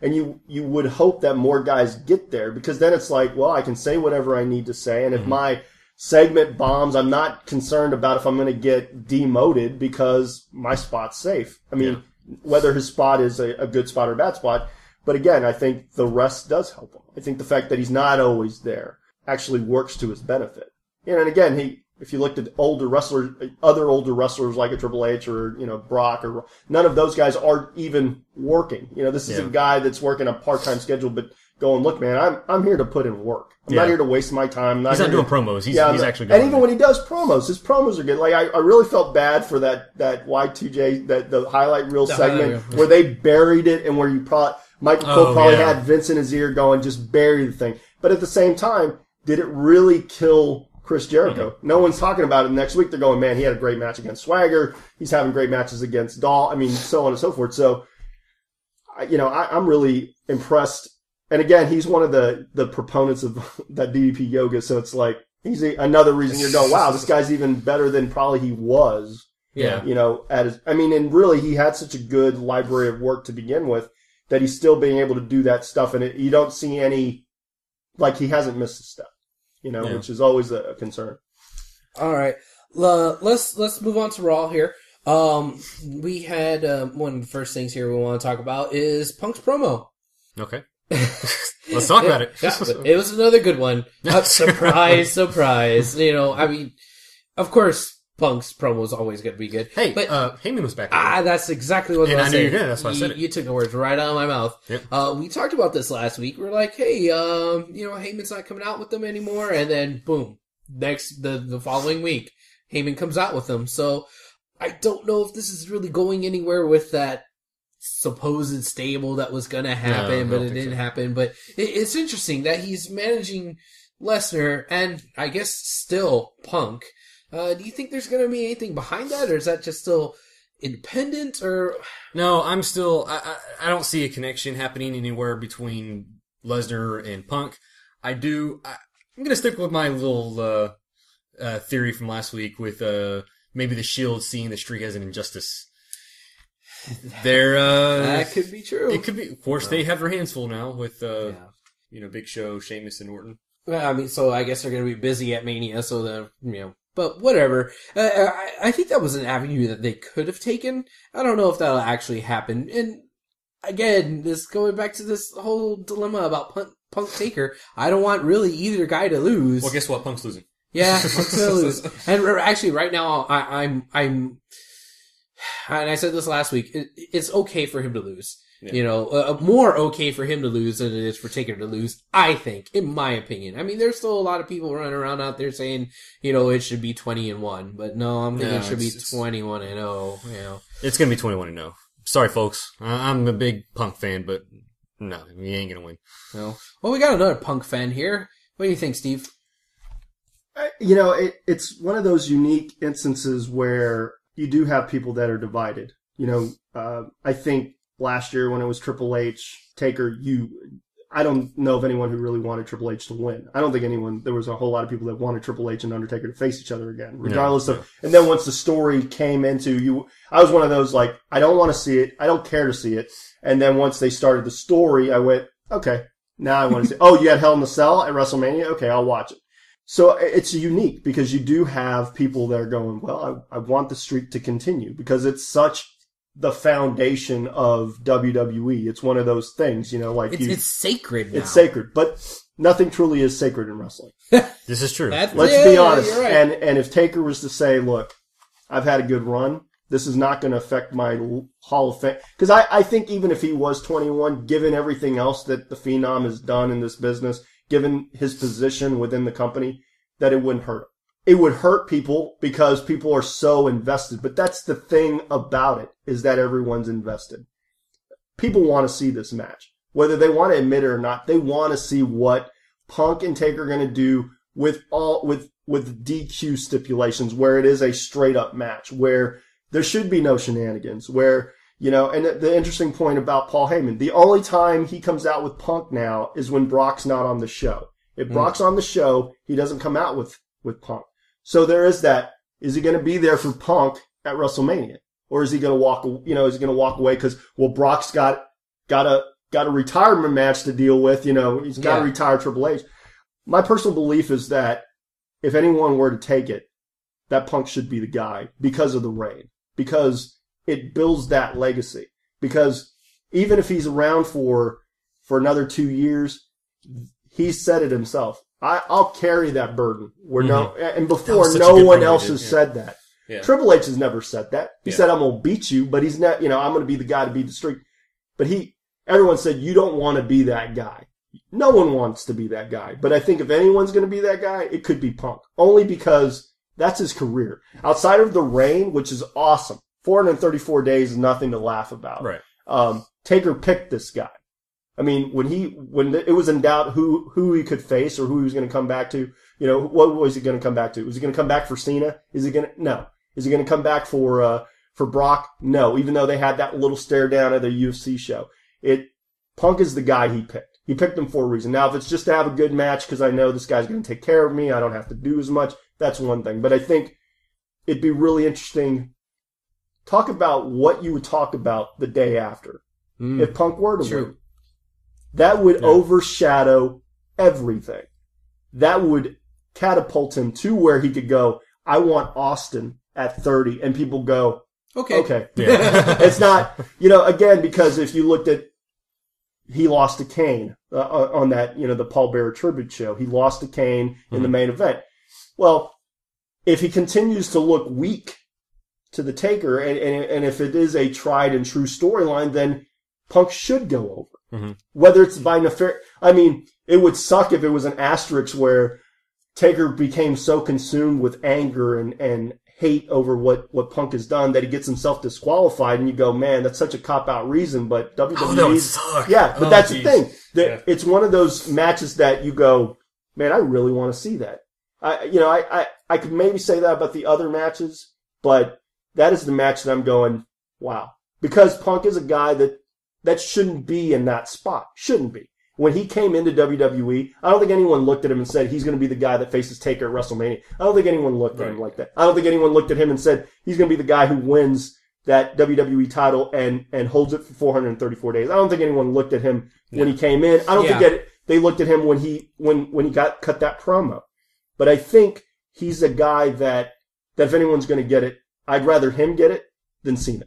and you would hope that more guys get there because then it's like, well, I can say whatever I need to say, and if my segment bombs, I'm not concerned about if I'm going to get demoted because my spot's safe. I mean, whether his spot is a good spot or a bad spot. But again, I think the rest does help him. I think the fact that he's not always there actually works to his benefit. And again, if you looked at other older wrestlers like a Triple H or, Brock, or none of those guys are even working. This is a guy that's working a part-time schedule, but going, look, man, I'm here to put in work. I'm not here to waste my time. He's not doing promos. He's actually going. And even when he does promos, his promos are good. Like, I really felt bad for that Y2J, the highlight reel segment where they buried it and where Michael Cole probably had Vince in his ear going, just bury the thing. But at the same time, did it really kill Chris Jericho? No one's talking about it. Next week they're going, man, he had a great match against Swagger. He's having great matches against Dolph. I mean, so on and so forth. So, I'm really impressed. And again, he's one of the proponents of that DDP yoga. So it's like, he's another reason you're going, wow, this guy's even better than probably he was. Yeah. And really he had such a good library of work to begin with that he's still being able to do that stuff. And you don't see any, like he hasn't missed a step, which is always a concern. All right. Let's move on to Raw here. We had one of the first things here we want to talk about is Punk's promo. Okay. Let's talk about it. Yeah, it was another good one. Surprise, surprise. You know, I mean, of course, Punk's promo is always going to be good. Hey, but Heyman was back. That's exactly what I was saying. And I knew you were going to. That's why I said it. You took the words right out of my mouth. Yep. We talked about this last week. We're like, hey, you know, Heyman's not coming out with them anymore. And then, boom, the following week, Heyman comes out with them. So I don't know if this is really going anywhere with that supposed stable that was going to happen, but it didn't happen. But it's interesting that he's managing Lesnar and I guess still Punk. Do you think there's going to be anything behind that, or is that just still independent? Or no, I'm still. I don't see a connection happening anywhere between Lesnar and Punk. I'm going to stick with my little theory from last week with maybe the Shield seeing the streak as an injustice. That could be true. It could be. Of course, they have their hands full now with you know, Big Show, Sheamus, and Orton. Well, I mean, so I guess they're going to be busy at Mania, so then, you know. But whatever. I think that was an avenue that they could have taken. I don't know if that'll actually happen. And again, this going back to this whole dilemma about Punk Taker. I don't want really either guy to lose. Well, guess what? Punk's losing. Yeah, Punk's going to lose. And actually, right now, I'm, and I said this last week, it's okay for him to lose. Yeah. You know, more okay for him to lose than it is for Taker to lose, I think, in my opinion. I mean, there's still a lot of people running around out there saying, you know, it should be 20-1, but no, I'm thinking it should be 21-0, you know. It's going to be 21-0. Sorry, folks. I'm a big Punk fan, but no, he ain't going to win. No. Well, we got another Punk fan here. What do you think, Steve? You know, it's one of those unique instances where you do have people that are divided. You know, I think last year when it was Triple H, Taker, I don't know of anyone who really wanted Triple H to win. I don't think there was a whole lot of people that wanted Triple H and Undertaker to face each other again, regardless of, and then once the story came into I was one of those like, I don't want to see it, I don't care to see it, and then once they started the story, I went, okay, now I want to see, oh, you had Hell in the Cell at WrestleMania? Okay, I'll watch it. So it's unique because you do have people that are going, well, I want the streak to continue because it's such the foundation of WWE. It's one of those things, you know, like it's sacred now. It's sacred, but nothing truly is sacred in wrestling. This is true. Let's be honest. Right. And if Taker was to say, look, I've had a good run, this is not going to affect my Hall of Fame. Because I think even if he was 21, given everything else that the Phenom has done in this business, given his position within the company, that it wouldn't hurt him. It would hurt people because people are so invested. But that's the thing about it, is that everyone's invested. People want to see this match. Whether they want to admit it or not, they want to see what Punk and Taker are going to do with DQ stipulations, where it is a straight up match, where there should be no shenanigans, where, you know, and the interesting point about Paul Heyman, the only time he comes out with Punk now is when Brock's not on the show. If Brock's on the show, he doesn't come out with Punk. So there is that. Is he going to be there for Punk at WrestleMania? Or is he going to walk away because, well, Brock's got a retirement match to deal with, you know, he's got to retire Triple H. My personal belief is that if anyone were to take it, that Punk should be the guy because of the reign. Because it builds that legacy. Because even if he's around for another 2 years, he said it himself. I'll carry that burden. And before no one else has said that. Yeah. Triple H has never said that. He said, I'm going to beat you, but he's not, you know, I'm going to be the guy to beat the streak. But everyone said, you don't want to be that guy. No one wants to be that guy. But I think if anyone's going to be that guy, it could be Punk. Only because that's his career. Outside of the reign, which is awesome. 434 days is nothing to laugh about. Right. Taker picked this guy. I mean, when it was in doubt who he could face or who he was going to come back to, you know, what was he going to come back to? Was he going to come back for Cena? No. Is he going to come back for Brock? No. Even though they had that little stare down at the UFC show, Punk is the guy he picked. He picked him for a reason. Now, if it's just to have a good match because I know this guy's going to take care of me, I don't have to do as much. That's one thing. But I think it'd be really interesting. Talk about what you would talk about the day after if Punk were to win. That would overshadow everything. That would catapult him to where he could go, I want Austin at 30. And people go, Okay. Yeah. It's not, again, because if you looked at, he lost to Kane on that, the Paul Bearer tribute show. He lost to Kane in the main event. Well, if he continues to look weak to the Taker, and if it is a tried and true storyline, then Punk should go over. Mm-hmm. Whether it's by nefarious, it would suck if it was an asterisk where Taker became so consumed with anger and hate over what Punk has done that he gets himself disqualified, and you go, man, that's such a cop-out reason, but WWE... that would suck. Yeah, but that's the thing. It's one of those matches that you go, man, I really want to see that. I could maybe say that about the other matches, but that is the match that I'm going, wow. Because Punk is a guy that shouldn't be in that spot. Shouldn't be. When he came into WWE, I don't think anyone looked at him and said he's going to be the guy that faces Taker at WrestleMania. I don't think anyone looked at him like that. I don't think anyone looked at him and said he's going to be the guy who wins that WWE title and holds it for 434 days. I don't think anyone looked at him when he came in. I don't think they looked at him when he got cut that promo. But I think he's a guy that if anyone's going to get it, I'd rather him get it than Cena.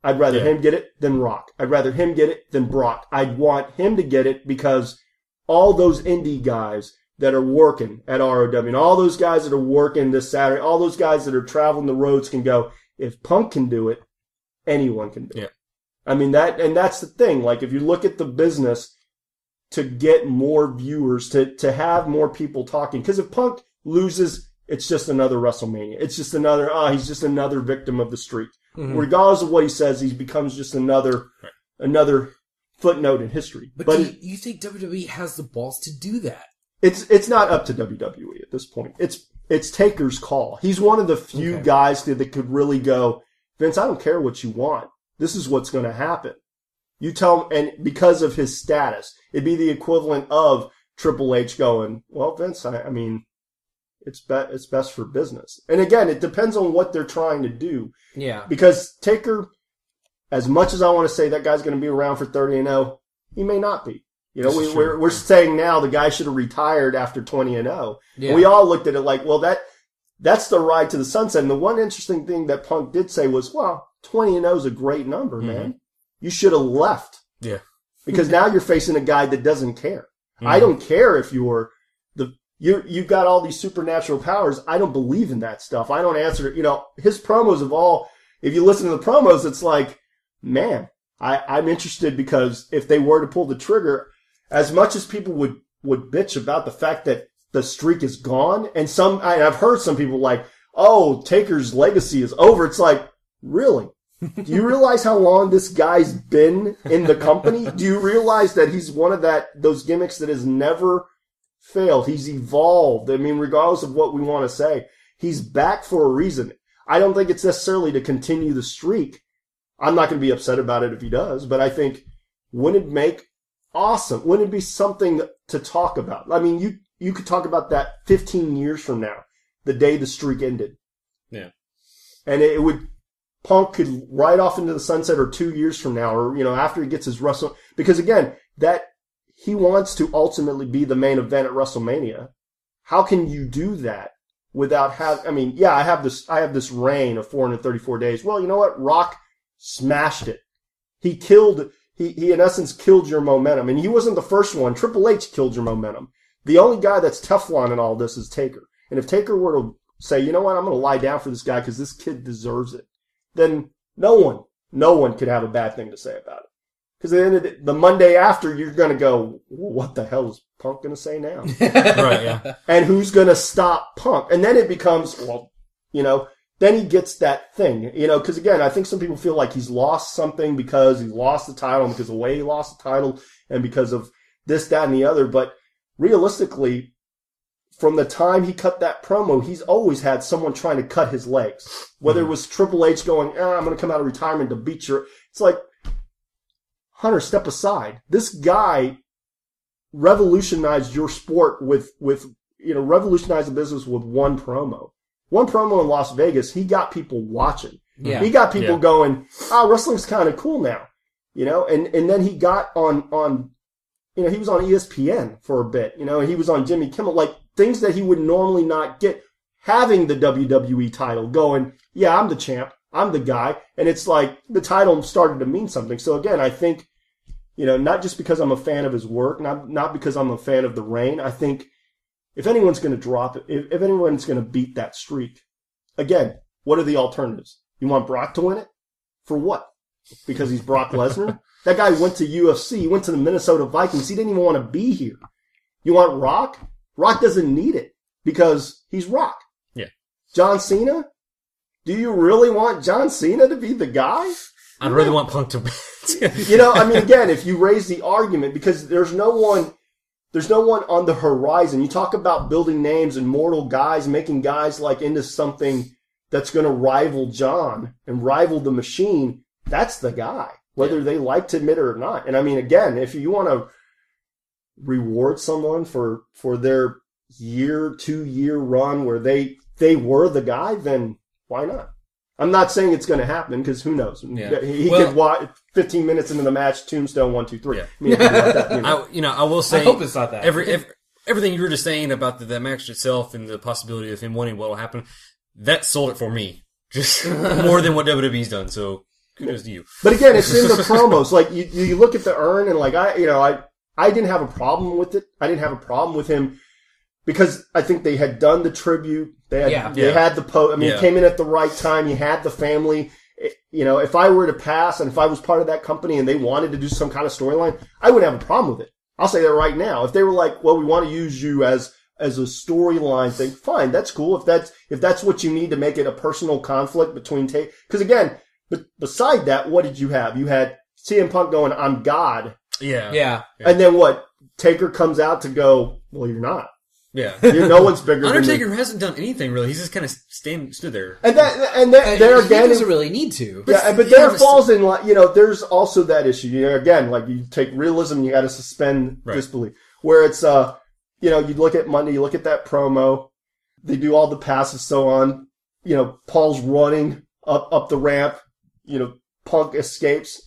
I'd rather him get it than Rock. I'd rather him get it than Brock. I'd want him to get it because all those indie guys that are working at ROW and all those guys that are working this Saturday, all those guys that are traveling the roads can go, if Punk can do it, anyone can do it. That's the thing. Like, if you look at the business to get more viewers, to have more people talking, because if Punk loses, it's just another WrestleMania. It's just he's just another victim of the streak. Mm-hmm. Regardless of what he says, he becomes just another footnote in history. But you think WWE has the balls to do that? It's not up to WWE at this point. It's Taker's call. He's one of the few guys that could really go, Vince, I don't care what you want. This is what's going to happen. You tell him, and because of his status, it'd be the equivalent of Triple H going, well, Vince, it's best for business. And again, it depends on what they're trying to do. Yeah. Because Taker, as much as I want to say that guy's going to be around for 30-0, he may not be. We're saying now the guy should have retired after 20-0. Yeah. And we all looked at it like, well, that's the ride to the sunset. And the one interesting thing that Punk did say was, well, 20-0 is a great number, man. You should have left. Yeah. Because now you're facing a guy that doesn't care. I don't care if you're you've got all these supernatural powers. I don't believe in that stuff. I don't answer, his promos of all, if you listen to the promos, it's like, man, I'm interested because if they were to pull the trigger, as much as people would bitch about the fact that the streak is gone, and I've heard some people like, oh, Taker's legacy is over. It's like, really? Do you realize how long this guy's been in the company? Do you realize that he's one of those gimmicks that has never failed? He's evolved. Regardless of what we want to say, he's back for a reason. I don't think it's necessarily to continue the streak. I'm not going to be upset about it if he does, but I think, wouldn't it make awesome? Wouldn't it be something to talk about? You could talk about that 15 years from now, the day the streak ended. Yeah. And Punk could ride off into the sunset, or 2 years from now, or, after he gets his because again, that he wants to ultimately be the main event at WrestleMania. How can you do that without I have this reign of 434 days. Well, you know what? Rock smashed it. He in essence killed your momentum. And he wasn't the first one. Triple H killed your momentum. The only guy that's Teflon in all this is Taker. And if Taker were to say, you know what, I'm going to lie down for this guy because this kid deserves it, then no one could have a bad thing to say about it. Because at the end of the Monday after, you're going to go, what the hell is Punk going to say now? Right, yeah. And who's going to stop Punk? And then it becomes, then he gets that thing, because again, I think some people feel like he's lost something because he lost the title, and because of the way he lost the title, and because of this, that, and the other. But realistically, from the time he cut that promo, he's always had someone trying to cut his legs. Whether it was Triple H going, I'm going to come out of retirement to beat your... It's like, Hunter, step aside. This guy revolutionized your sport with revolutionized the business with one promo. One promo in Las Vegas, he got people watching. Yeah. He got people going, wrestling's kind of cool now. And then he got on he was on ESPN for a bit, and he was on Jimmy Kimmel, like things that he would normally not get. Having the WWE title going, I'm the champ. I'm the guy. And it's like the title started to mean something. So again, I think, not just because I'm a fan of his work, not because I'm a fan of the reign. I think if anyone's going to drop it, if anyone's going to beat that streak, again, what are the alternatives? You want Brock to win it? For what? Because he's Brock Lesnar? That guy went to UFC. He went to the Minnesota Vikings. He didn't even want to be here. You want Rock? Rock doesn't need it because he's Rock. Yeah. John Cena? Do you really want John Cena to be the guy? I'd really want Punk to. Again, if you raise the argument, because there's no one on the horizon. You talk about building names and mortal guys, making guys like into something that's going to rival John and rival the Machine. That's the guy, whether they like to admit it or not. And again, if you want to reward someone for their 2-year run where they were the guy, then why not? I'm not saying it's going to happen because who knows? Yeah. He could watch 15 minutes into the match, Tombstone 1, 2, 3. Yeah. I will say, I hope it's not that. Everything you were just saying about the match itself and the possibility of him winning what will happen, that sold it for me. Just more than what WWE's done. So kudos to you. But again, it's in the promos. Like you look at the urn and like I didn't have a problem with it. I didn't have a problem with him because I think they had done the tribute. They had the post. It came in at the right time. You had the family. If I were to pass and if I was part of that company and they wanted to do some kind of storyline, I wouldn't have a problem with it. I'll say that right now. If they were like, well, we want to use you as a storyline thing, fine, that's cool. If that's what you need to make it a personal conflict between because again, but beside that, what did you have? You had CM Punk going, I'm God. Yeah. And then what? Taker comes out to go, well, you're not. Yeah. No one's bigger Undertaker than hasn't done anything really. He's just kind of stood there. And there again, he doesn't really need to. But there falls in like, there's also that issue. Again, like you take realism, you got to suspend disbelief. Where it's, you look at Monday, you look at that promo, they do all the passes, so on. Paul's running up the ramp, Punk escapes.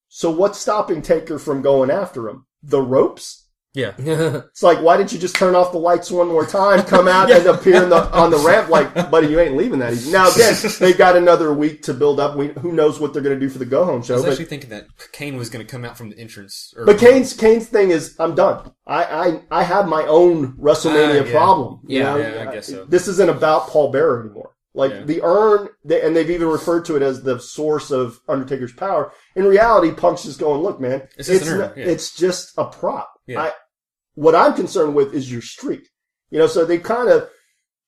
So what's stopping Taker from going after him? The ropes? Yeah. It's like, why didn't you just turn off the lights one more time, come out and appear on the ramp like, buddy, you ain't leaving that easy. Now again, they've got another week to build up. Who knows what they're going to do for the go-home show. I was actually thinking that Kane was going to come out from the entrance. But Kane's thing is, I'm done. I have my own WrestleMania problem. I guess so. This isn't about Paul Bearer anymore. The urn, and they've even referred to it as the source of Undertaker's power. In reality, Punk's just going, look, man, it's just a prop. Yeah. What I'm concerned with is your streak. So they kind of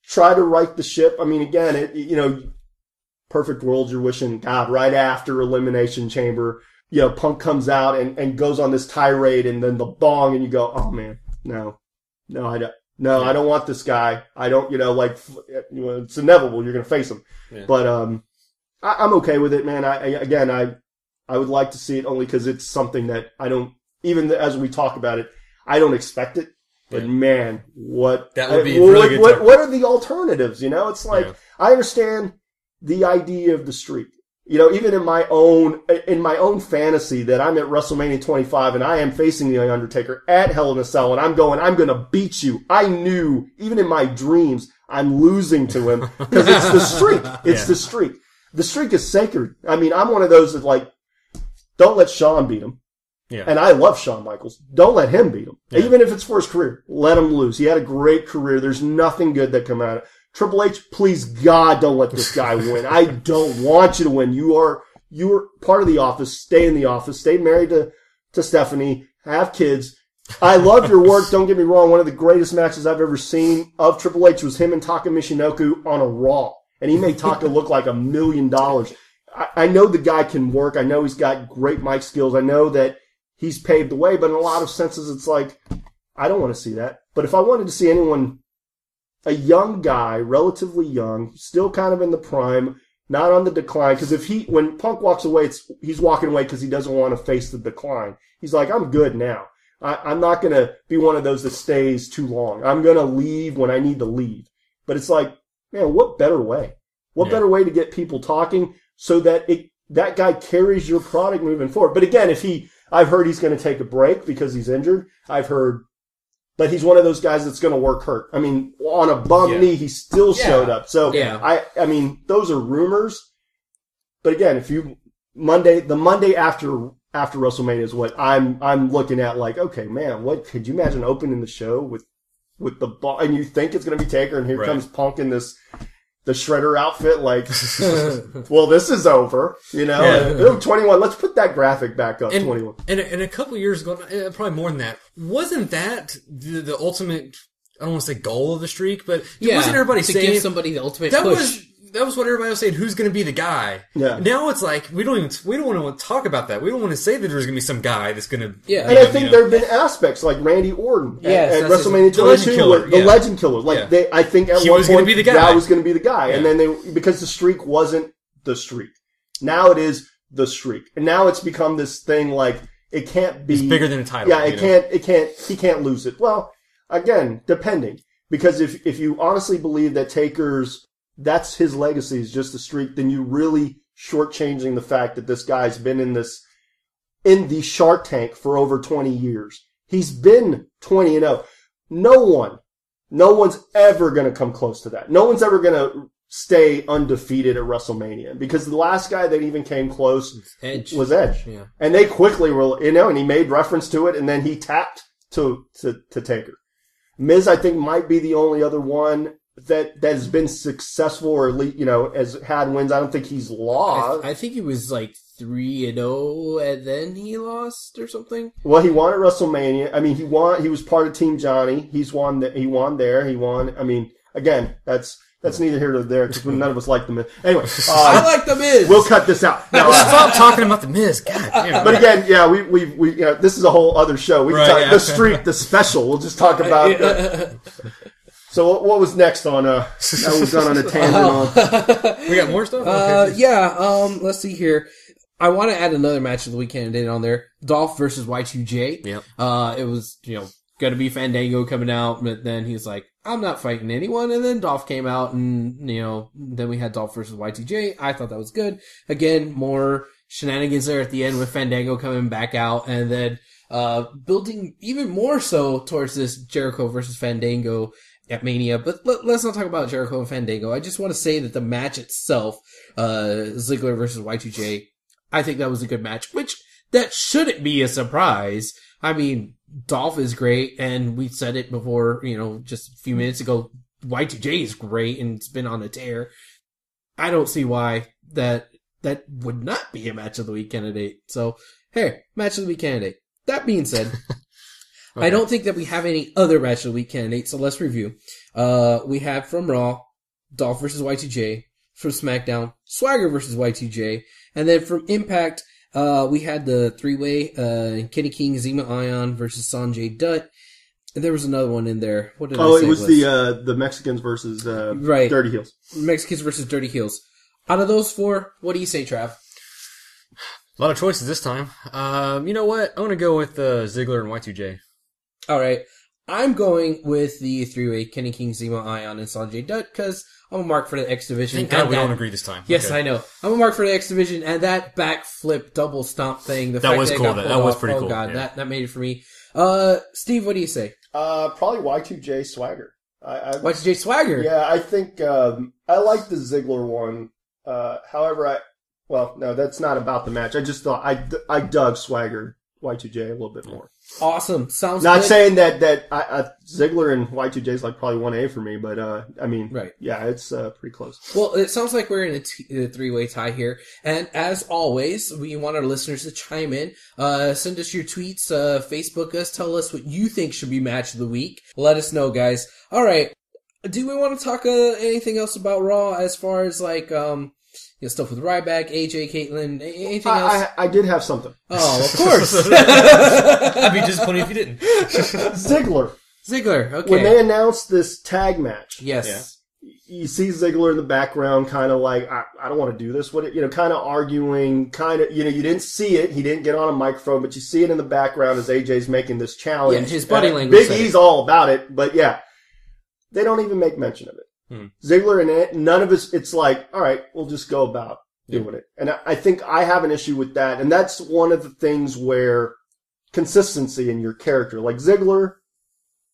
try to right the ship. Again, perfect world, you're wishing, God, right after Elimination Chamber, Punk comes out and goes on this tirade and then the bong and you go, oh man, no, I don't. No, I don't want this guy. I don't, it's inevitable. You're going to face him. Yeah. But, I'm okay with it, man. I would like to see it only because it's something that I don't, even as we talk about it, I don't expect it. But man, that would be really good. What are the alternatives? It's like, I understand the idea of the streak. Even in my own fantasy that I'm at WrestleMania 25 and I am facing The Undertaker at Hell in a Cell and I'm going to beat you. I knew, even in my dreams, I'm losing to him because it's the streak. It's the streak. The streak is sacred. I'm one of those that don't let Shawn beat him. Yeah. And I love Shawn Michaels. Don't let him beat him. Yeah. Even if it's for his career, let him lose. He had a great career. There's nothing good that come out of it. Triple H, please God, don't let this guy win. I don't want you to win. You are part of the office. Stay in the office. Stay married to Stephanie. Have kids. I love your work. Don't get me wrong. One of the greatest matches I've ever seen of Triple H was him and Taka Michinoku on a Raw. And he made Taka look like $1 million. I know the guy can work. I know he's got great mic skills. I know that he's paved the way. But in a lot of senses, it's like, I don't want to see that. But if I wanted to see anyone, a young guy, relatively young, still kind of in the prime, not on the decline, because when Punk walks away, he's walking away because he doesn't want to face the decline. He's like, I'm good now. I'm not going to be one of those that stays too long. I'm going to leave when I need to leave. But it's like, man, what better way? What better way to get people talking so that that guy carries your product moving forward? But again, I've heard he's going to take a break because he's injured. But he's one of those guys that's going to work hurt. On a bum knee, he still showed up. So, those are rumors. But again, the Monday after WrestleMania is what I'm looking at. Like, okay, man, what could you imagine opening the show with the ball, and you think it's going to be Taker, and here comes Punk in the Shredder outfit, like, well, this is over, you know? Yeah. 21, let's put that graphic back up, 21. And a couple years ago, probably more than that, wasn't that the ultimate, I don't want to say goal of the streak, but wasn't everybody saying... to give somebody the ultimate push. That was what everybody was saying, who's going to be the guy. Yeah. Now it's like, we don't want to talk about that. We don't want to say that there's going to be some guy that's going to... Yeah. And I think there have been aspects like Randy Orton at WrestleMania 22, the Legend Killer. Like, I think at one point, that was going to be the guy. Yeah. And then because the streak wasn't the streak. Now it is the streak. And now it's become this thing like, it can't be... It's bigger than a title. Yeah, he can't lose it. Well, again, depending. Because if you honestly believe that Taker's... that's his legacy, is just a streak, then you're really shortchanging the fact that this guy's been in the Shark Tank for over 20 years. He's been 20-0. No one's ever going to come close to that. No one's ever going to stay undefeated at WrestleMania, because the last guy that even came close was Edge. Yeah. And they quickly were, and he made reference to it, and then he tapped to Taker. Miz, I think, might be the only other one that's been successful, or at least, has had wins. I don't think he's lost. I think he was like 3-0 and then he lost or something. Well, he won at WrestleMania. I mean, he was part of Team Johnny. He won there. I mean, again, that's neither here nor there, because none of us like the Miz. Anyway, I like the Miz. We'll cut this out. Now, stop talking about the Miz. God damn. But again, yeah, we this is a whole other show. We can talk the streak, the special. We'll just talk about. So what was next on, that was done on a tangent on? We got more stuff? Let's see here. I want to add another match of the week candidate on there. Dolph versus Y2J. Yep. It was, going to be Fandango coming out, but then he's like, I'm not fighting anyone. And then Dolph came out, and, then we had Dolph versus Y2J. I thought that was good. Again, more shenanigans there at the end with Fandango coming back out, and then, building even more so towards this Jericho versus Fandango at Mania. But let's not talk about Jericho and Fandango. I just want to say that the match itself, Ziggler versus Y2J, I think that was a good match, which that shouldn't be a surprise. I mean, Dolph is great, and we said it before, just a few minutes ago, Y2J is great, and it's been on a tear. I don't see why that would not be a match of the week candidate. So, hey, match of the week candidate. That being said, okay. I don't think that we have any other match of the week candidates, so let's review. We have from Raw, Dolph versus Y2J. From SmackDown, Swagger versus Y2J. And then from Impact, we had the three-way, Kenny King, Zima Ion versus Sanjay Dutt. And there was another one in there. What did I say? It was the Mexicans versus Dirty Heels. Mexicans versus Dirty Heels. Out of those four, what do you say, Trav? A lot of choices this time. You know what? I'm going to go with Ziggler and Y2J. All right. I'm going with the three-way Kenny King, Zima Ion, and Sanjay Dutt, because I'm a mark for the X Division. Thank God we don't agree this time. Yes, okay. I know. I'm a mark for the X Division, and that backflip double stomp thing. That was cool. That was pretty cool. Oh God, yeah. that made it for me. Steve, what do you say? Probably Y2J Swagger. Y2J Swagger. Yeah, I think I like the Ziggler one. However, no, that's not about the match. I just thought I dug Swagger Y2J a little bit more. Awesome. Sounds not good. saying that Ziggler and Y2J is like probably 1A for me, but I mean, right. Yeah, it's pretty close. Well, it sounds like we're in a three-way tie here, and as always, we want our listeners to chime in. Send us your tweets, Facebook us, tell us what you think should be match of the week. Let us know, guys. All right. Do we want to talk anything else about Raw as far as like stuff with Ryback, AJ, Caitlyn, anything else? I did have something. Oh, of course. I'd be disappointed if you didn't. Ziggler, okay. When they announced this tag match, yes, you see Ziggler in the background, kind of like, I don't want to do this. Kind of arguing, you didn't see it. He didn't get on a microphone, but you see it in the background as AJ's making this challenge. Yeah, his body language. Big E's all about it, but yeah, they don't even make mention of it. Ziggler and it, none of us, it's like, all right, we'll just go about doing it. And I think I have an issue with that. And that's one of the things where consistency in your character, like Ziggler,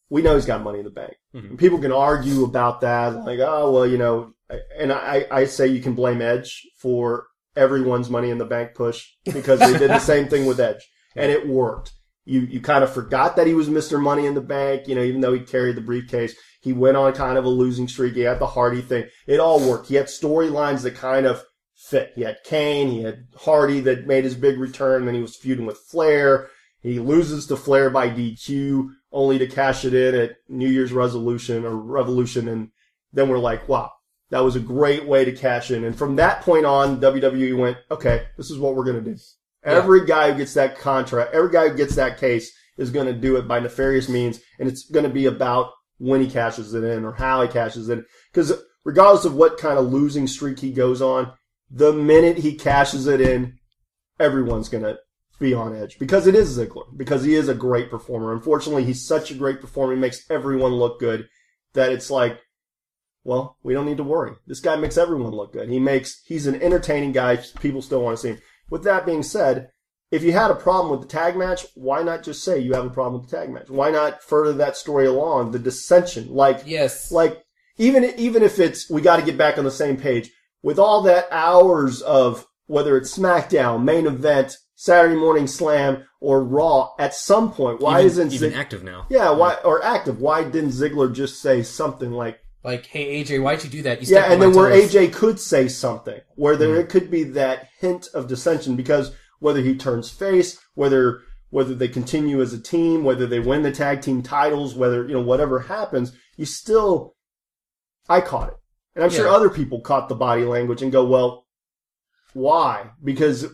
we know he's got money in the bank. Mm-hmm. People can argue about that. Like, oh, well, and I say you can blame Edge for everyone's Money in the Bank push because they did the same thing with Edge. And it worked. You kind of forgot that he was Mr. Money in the Bank, even though he carried the briefcase. He went on kind of a losing streak. He had the Hardy thing. It all worked. He had storylines that kind of fit. He had Kane. He had Hardy that made his big return. Then he was feuding with Flair. He loses to Flair by DQ, only to cash it in at New Year's Revolution. And then we're like, wow, that was a great way to cash in. And from that point on, WWE went, okay, this is what we're going to do. Yeah. Every guy who gets that contract, every guy who gets that case is going to do it by nefarious means. And it's going to be about when he cashes it in or how he cashes it in. Because regardless of what kind of losing streak he goes on, the minute he cashes it in, everyone's going to be on edge. Because it is Ziggler. Because he is a great performer. Unfortunately, he's such a great performer. He makes everyone look good that it's like, well, we don't need to worry. This guy makes everyone look good. He's an entertaining guy. People still want to see him. With that being said, if you had a problem with the tag match, why not just say you have a problem with the tag match? Why not further that story along? The dissension. Yes. Even if it's, we got to get back on the same page. With all that hours of, whether it's SmackDown, main event, Saturday Morning Slam, or Raw, at some point, why isn't even active now? Yeah, or active. Why didn't Ziggler just say something like, hey, AJ, why'd you do that? And then where AJ could say something, where it could be that hint of dissension, because whether he turns face, whether they continue as a team, whether they win the tag team titles, whether, whatever happens, I caught it. And I'm sure other people caught the body language and go, well, why? Because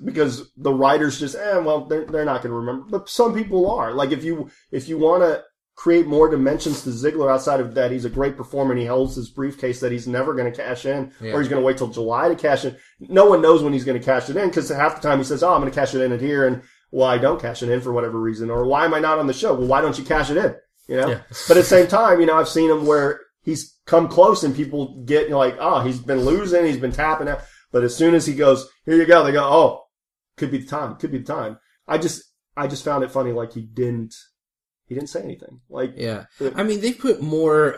the writers just, they're not going to remember. But some people are. Like, if you want to create more dimensions to Ziggler outside of that, he's a great performer and he holds his briefcase that he's never going to cash in, or he's going to wait till July to cash in. No one knows when he's going to cash it in, because half the time he says, I'm going to cash it in at here, and I don't cash it in for whatever reason, or why am I not on the show? Well, why don't you cash it in? But at the same time, I've seen him where he's come close and people get he's been losing, he's been tapping out, but as soon as he goes, here you go, they go, could be the time. I just found it funny, he didn't say anything. They put more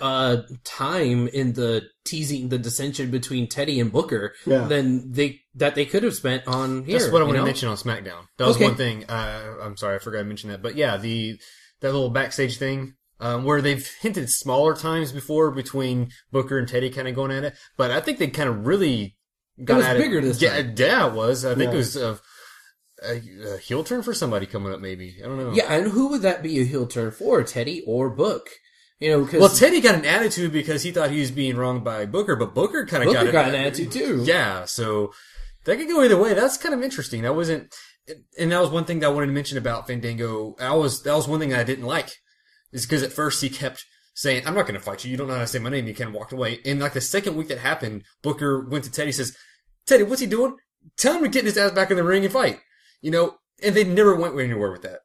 time in the teasing the dissension between Teddy and Booker than they could have spent on here. That's what I want to mention on SmackDown. That was one ththing. I'm sorry, I forgot to mention that. But yeah, that little backstage thing where they've hinted smaller times before between Booker and Teddy kind of going at it. But I think they kind of really got at it. It was bigger this time. Yeah, it was. I think it was a heel turn for somebody coming up, maybe. I don't know. Yeah, and who would that be a heel turn for? Teddy or Book? Well, Teddy got an attitude because he thought he was being wronged by Booker, but Booker kind of got an attitude too. Yeah, so that could go either way. That's kind of interesting. And that was one thing that I wanted to mention about Fandango. That was one thing that I didn't like, is because at first he kept saying, I'm not going to fight you. You don't know how to say my name. He kind of walked away. And the second week that happened, Booker went to Teddy, says, Teddy, what's he doing? Tell him to get his ass back in the ring and fight. And they never went anywhere with that.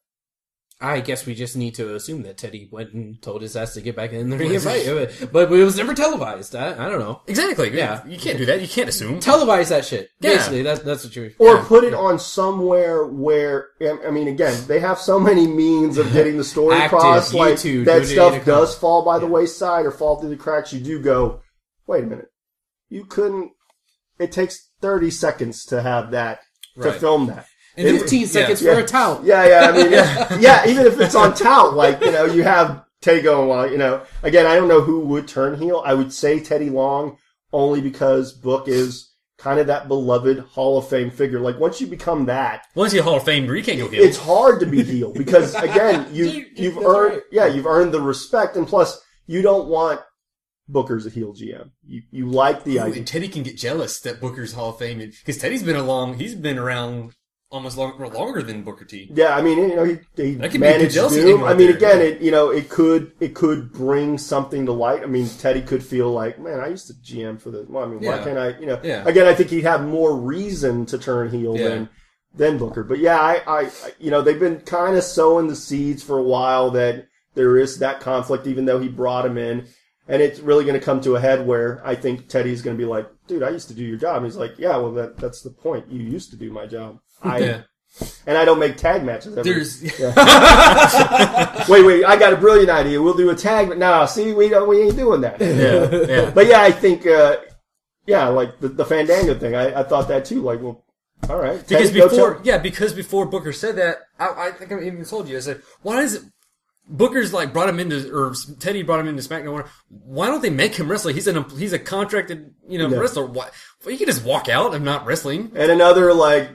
I guess we just need to assume that Teddy went and told his ass to get back in the ring and fight. But it was never televised. I don't know. Exactly. Yeah. You can't do that. You can't assume. Televise that shit. Yeah. Basically, that's what you're... Or put it on somewhere where, again, they have so many means of getting the story across. YouTube, that stuff does fall by the wayside or fall through the cracks. You do go, wait a minute. You couldn't... It takes 30 seconds to have that, to film that. And 15 seconds for a tout. Yeah, even if it's on tout, you have Teddy going, again, I don't know who would turn heel. I would say Teddy Long, only because Book is kind of that beloved Hall of Fame figure. Once you become that. Once you're Hall of Fame, you can't go heel. It's hard to be heel because, again, you've earned the respect, and plus, you don't want Booker's a heel GM. You like the idea. And Teddy can get jealous that Booker's Hall of Fame, because Teddy's been around almost longer than Booker T. Yeah, he managed Doom. Again, it could bring something to light. Teddy could feel like, man, I used to GM for this. Well, why can't I? Again, I think he'd have more reason to turn heel than Booker. But yeah, they've been kind of sowing the seeds for a while that there is that conflict, even though he brought him in. And it's really going to come to a head where I think Teddy's going to be like, dude, I used to do your job. And he's like, yeah, well, that's the point. You used to do my job. And I don't make tag matches. Wait, I got a brilliant idea. We'll do a tag. No, see, we ain't doing that. Yeah. But yeah, I think, the Fandango thing, I thought that too. All right. Because before Booker said that, I think I even told you, I said, why is it Booker's brought him into, or Teddy brought him into SmackDown. Why don't they make him wrestle? He's a contracted, wrestler. Why? Well, you can just walk out and not wrestling. And another why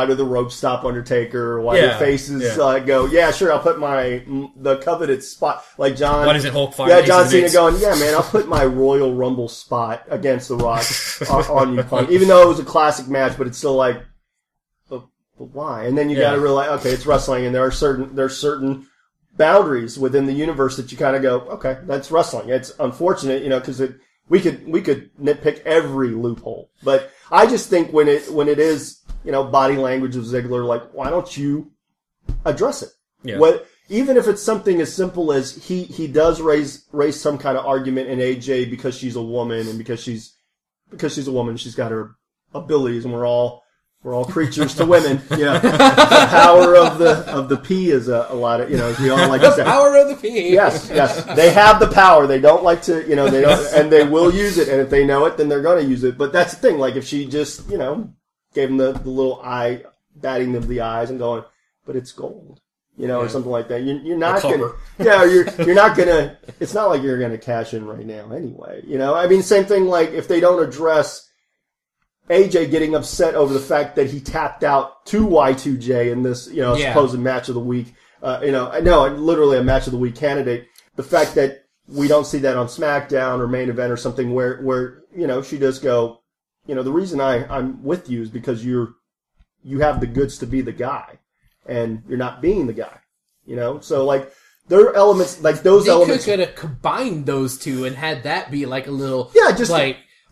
do the ropes stop Undertaker? Why do faces go? Yeah, sure. I'll put the coveted spot like John. Why doesn't Hulk fire? Yeah, John Cena going. Yeah, man. I'll put my Royal Rumble spot against The Rock on you, Punk. Even though it was a classic match, but it's still but why? And then you got to realize, okay, it's wrestling, and there's certain boundaries within the universe that you kind of go, okay, that's wrestling. It's unfortunate, because we could nitpick every loophole, but I just think when it is, body language of Ziggler, why don't you address it? Yeah. Even if it's something as simple as he does raise some kind of argument in AJ because she's a woman, and because she's a woman, she's got her abilities, and we're all creatures to women. Yeah. The power of the P is a lot of, as we all like to say. The power of the P. Yes. They have the power. They don't like to, they don't, and they will use it. And if they know it, then they're going to use it. But that's the thing. If she just, gave him the little eye, batting of the eyes and going, but it's gold, or something like that. You're not going to, you're not going to, it's not like you're going to cash in right now anyway. Same thing if they don't address AJ getting upset over the fact that he tapped out to Y2J in this, supposed match of the week. Literally a match of the week candidate. The fact that we don't see that on SmackDown or main event or something where she does go, the reason I'm with you is because you have the goods to be the guy, and you're not being the guy. So there are elements those elements. They could have combined those two and had that be a little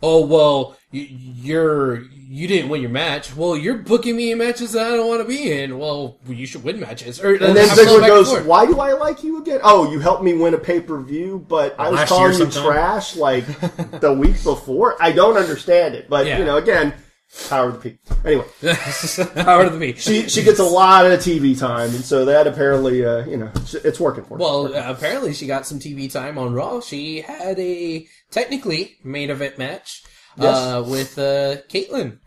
oh, well, you didn't win your match. Well, you're booking me in matches that I don't want to be in. Well, you should win matches. And then Ziggler goes, why do I like you again? Oh, you helped me win a pay-per-view, but I was calling you trash the week before? I don't understand it. But, again, power of the P. Anyway. Power of the P. She gets a lot of TV time, and so that apparently, it's working for her. Well, apparently she got some TV time on Raw. She had a technically main event match with Caitlyn.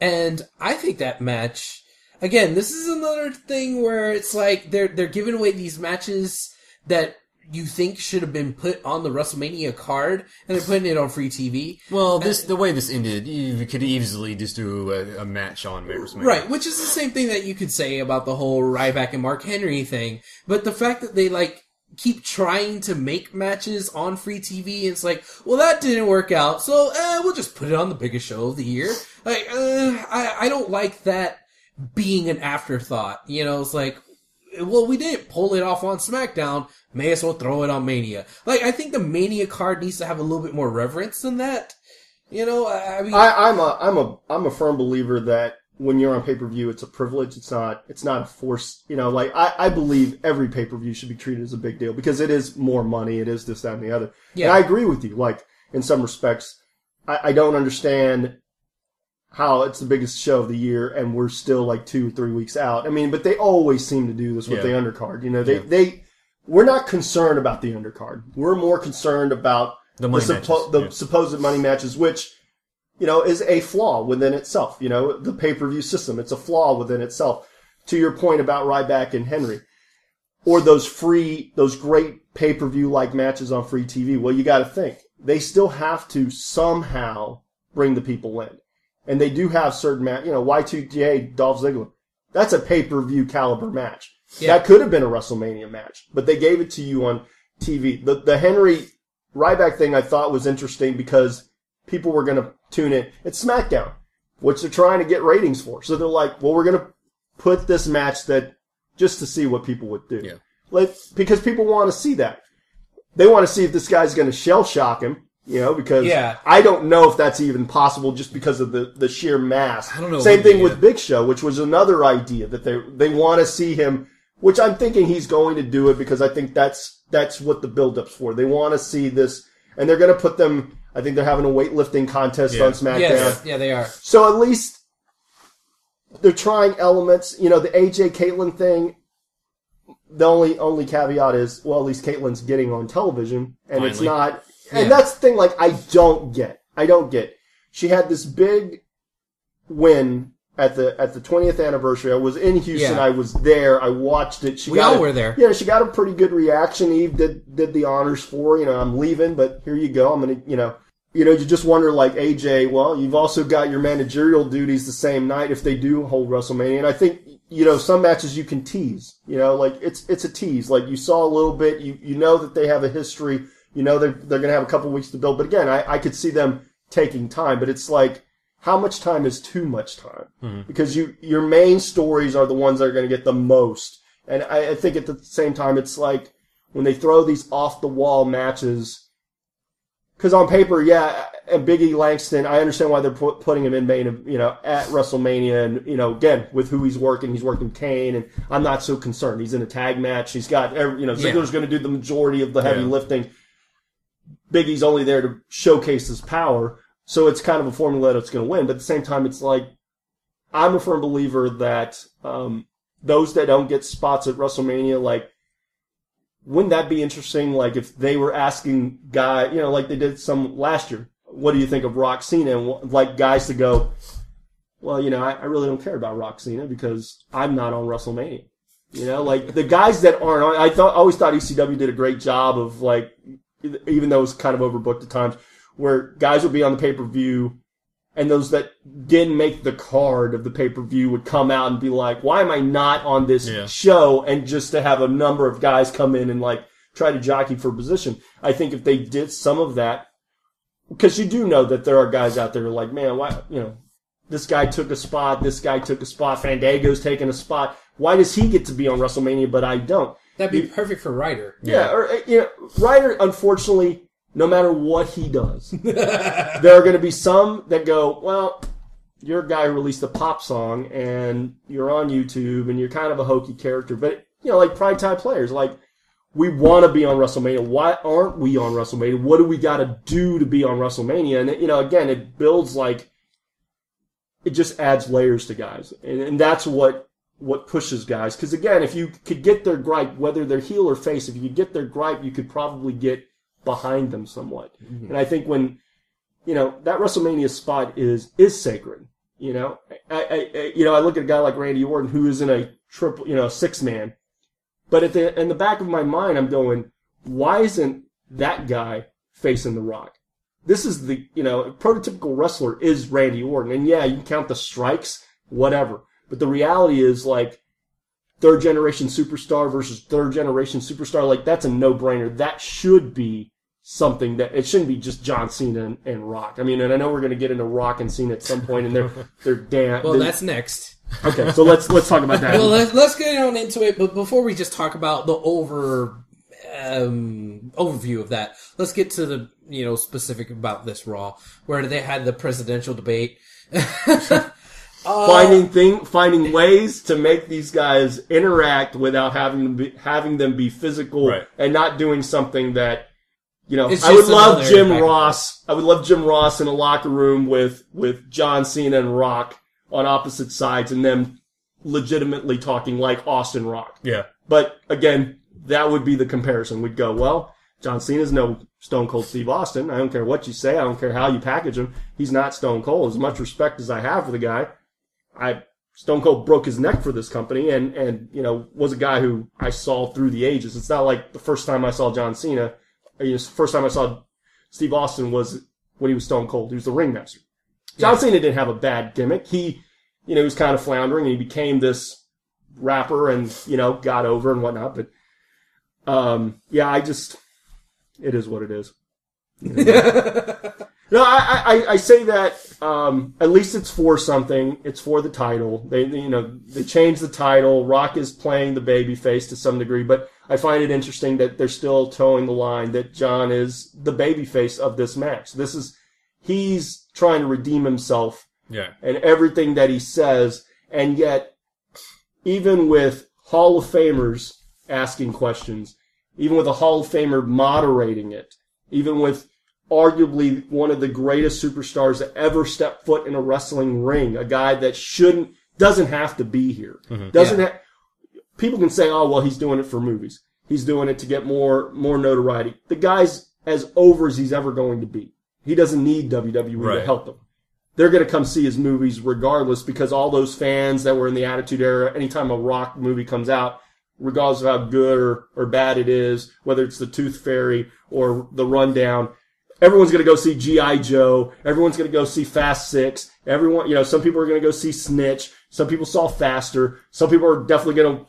And I think that match, again, this is another thing where it's they're giving away these matches that you think should have been put on the WrestleMania card, and they're putting it on free TV. Well, the way this ended, you could easily just do a match on WrestleMania. Right, which is the same thing that you could say about the whole Ryback and Mark Henry thing. But the fact that they, keep trying to make matches on free TV, it's well, that didn't work out, so we'll just put it on the biggest show of the year. I don't like that being an afterthought. It's well, we didn't pull it off on SmackDown, may as well throw it on Mania. I think the Mania card needs to have a little bit more reverence than that. I'm a firm believer that when you're on pay-per-view, it's a privilege. It's not a force. I believe every pay-per-view should be treated as a big deal because it is more money. It is this, that, and the other. Yeah. And I agree with you. In some respects, I don't understand how it's the biggest show of the year and we're still 2 or 3 weeks out. But they always seem to do this with the undercard. We're not concerned about the undercard. We're more concerned about the supposed money matches, which, is a flaw within itself. The pay-per-view system, it's a flaw within itself. To your point about Ryback and Henry. Or those great pay-per-view-like matches on free TV. Well, you gotta think. They still have to somehow bring the people in. And they do have certain Y2J, Dolph Ziggler. That's a pay-per-view caliber match. Yeah. That could have been a WrestleMania match. But they gave it to you on TV. The Henry Ryback thing I thought was interesting because people were going to tune in. It's SmackDown, which they're trying to get ratings for. So they're well, we're going to put this match just to see what people would do. Yeah. Because people want to see that. They want to see if this guy's going to shell shock him, because I don't know if that's even possible just because of the sheer mass. I don't know. Same thing with Big Show, which was another idea that they want to see him, which I'm thinking he's going to do it because I think that's what the build-up's for. They want to see this, and they're going to put them. I think they're having a weightlifting contest on SmackDown. Yes. Yeah, they are. So at least they're trying elements. The AJ Caitlyn thing, the only caveat is, well, at least Caitlyn's getting on television, and finally. It's not. And that's the thing, I don't get. She had this big win at the 20th anniversary. I was in Houston. I was there. I watched it. We all were there. Yeah, she got a pretty good reaction. Eve did the honors for her. I'm leaving, but here you go. I'm going to, you just wonder, like, AJ, well, you've also got your managerial duties the same night if they do hold WrestleMania. And I think, some matches you can tease, like it's a tease. Like you saw a little bit, you know that they have a history, they're going to have a couple weeks to build. But again, I could see them taking time, but it's like, how much time is too much time? Mm-hmm. Because your main stories are the ones that are going to get the most. And I think at the same time, it's like when they throw these off the wall matches, because on paper, and Big E Langston, I understand why they're putting him in main, at WrestleMania, and again with who he's working Kane, and I'm not so concerned. He's in a tag match. He's got, Ziggler's going to do the majority of the heavy lifting. Big E's only there to showcase his power, so it's kind of a formula that's going to win. But at the same time, it's like I'm a firm believer that those that don't get spots at WrestleMania, like. Wouldn't that be interesting? Like if they were asking guys, like they did some last year, what do you think of Rock Cena? And like guys to go, well, I really don't care about Rock Cena because I'm not on WrestleMania. Like the guys that aren't on, I always thought ECW did a great job of like, even though it was kind of overbooked at times, where guys would be on the pay-per-view and those that didn't make the card of the pay-per-view would come out and be like, why am I not on this show? And just to have a number of guys come in and like try to jockey for position. I think if they did some of that, because you do know that there are guys out there who are like, man, why, this guy took a spot, Fandango's taking a spot. Why does he get to be on WrestleMania, but I don't? That'd be perfect for Ryder. Yeah, or, Ryder, unfortunately, no matter what he does, there are going to be some that go, well, you're a guy who released a pop song and you're on YouTube and you're kind of a hokey character. But, like Pride Tie players, like, we want to be on WrestleMania. Why aren't we on WrestleMania? What do we got to do to be on WrestleMania? And, again, it builds like, it just adds layers to guys. And that's what pushes guys. Because, again, if you could get their gripe, whether they're heel or face, if you could get their gripe, you could probably get behind them somewhat. Mm-hmm. And I think when, that WrestleMania spot is sacred. I look at a guy like Randy Orton who is in a triple, 6-man. But in the back of my mind, I'm going, why isn't that guy facing The Rock? This is the, prototypical wrestler is Randy Orton. And yeah, you can count the strikes, whatever. But the reality is like, third generation superstar versus third generation superstar, like that's a no-brainer. That should be something that it shouldn't be just John Cena and Rock. I mean, and I know we're going to get into Rock and Cena at some point, and they're damn. Well, that's next. Okay, so let's talk about that. Well, let's get on into it. But before we just talk about the overview of that, let's get to the specific about this Raw, where they had the presidential debate. Finding ways to make these guys interact without having them be physical and not doing something that I would love Jim Ross. I would love Jim Ross in a locker room with John Cena and Rock on opposite sides and them legitimately talking like Austin Rock. Yeah. But again, that would be the comparison. We'd go, well, John Cena's no Stone Cold Steve Austin. I don't care what you say. I don't care how you package him. He's not Stone Cold. As much respect as I have for the guy, Stone Cold broke his neck for this company and was a guy who I saw through the ages. It's not like the first time I saw John Cena, the first time I saw Steve Austin was when he was Stone Cold. He was the ringmaster. John Cena didn't have a bad gimmick. He was kind of floundering and he became this rapper and, got over and whatnot. But, it is what it is. No, I say that, at least it's for something. It's for the title. They changed the title. Rock is playing the babyface to some degree, but I find it interesting that they're still towing the line that John is the babyface of this match. He's trying to redeem himself. Yeah. And everything that he says, and yet, even with Hall of Famers asking questions, even with a Hall of Famer moderating it, even with arguably one of the greatest superstars that ever stepped foot in a wrestling ring, a guy that doesn't have to be here. Mm-hmm. People can say, oh, well, he's doing it for movies. He's doing it to get more notoriety. The guy's as over as he's ever going to be. He doesn't need WWE to help him. they're going to come see his movies regardless, because all those fans that were in the Attitude Era, anytime a Rock movie comes out, regardless of how good or bad it is, whether it's the Tooth Fairy or the Rundown, everyone's going to go see G.I. Joe. Everyone's going to go see Fast 6. Everyone, some people are going to go see Snitch. Some people saw Faster. Some people are definitely going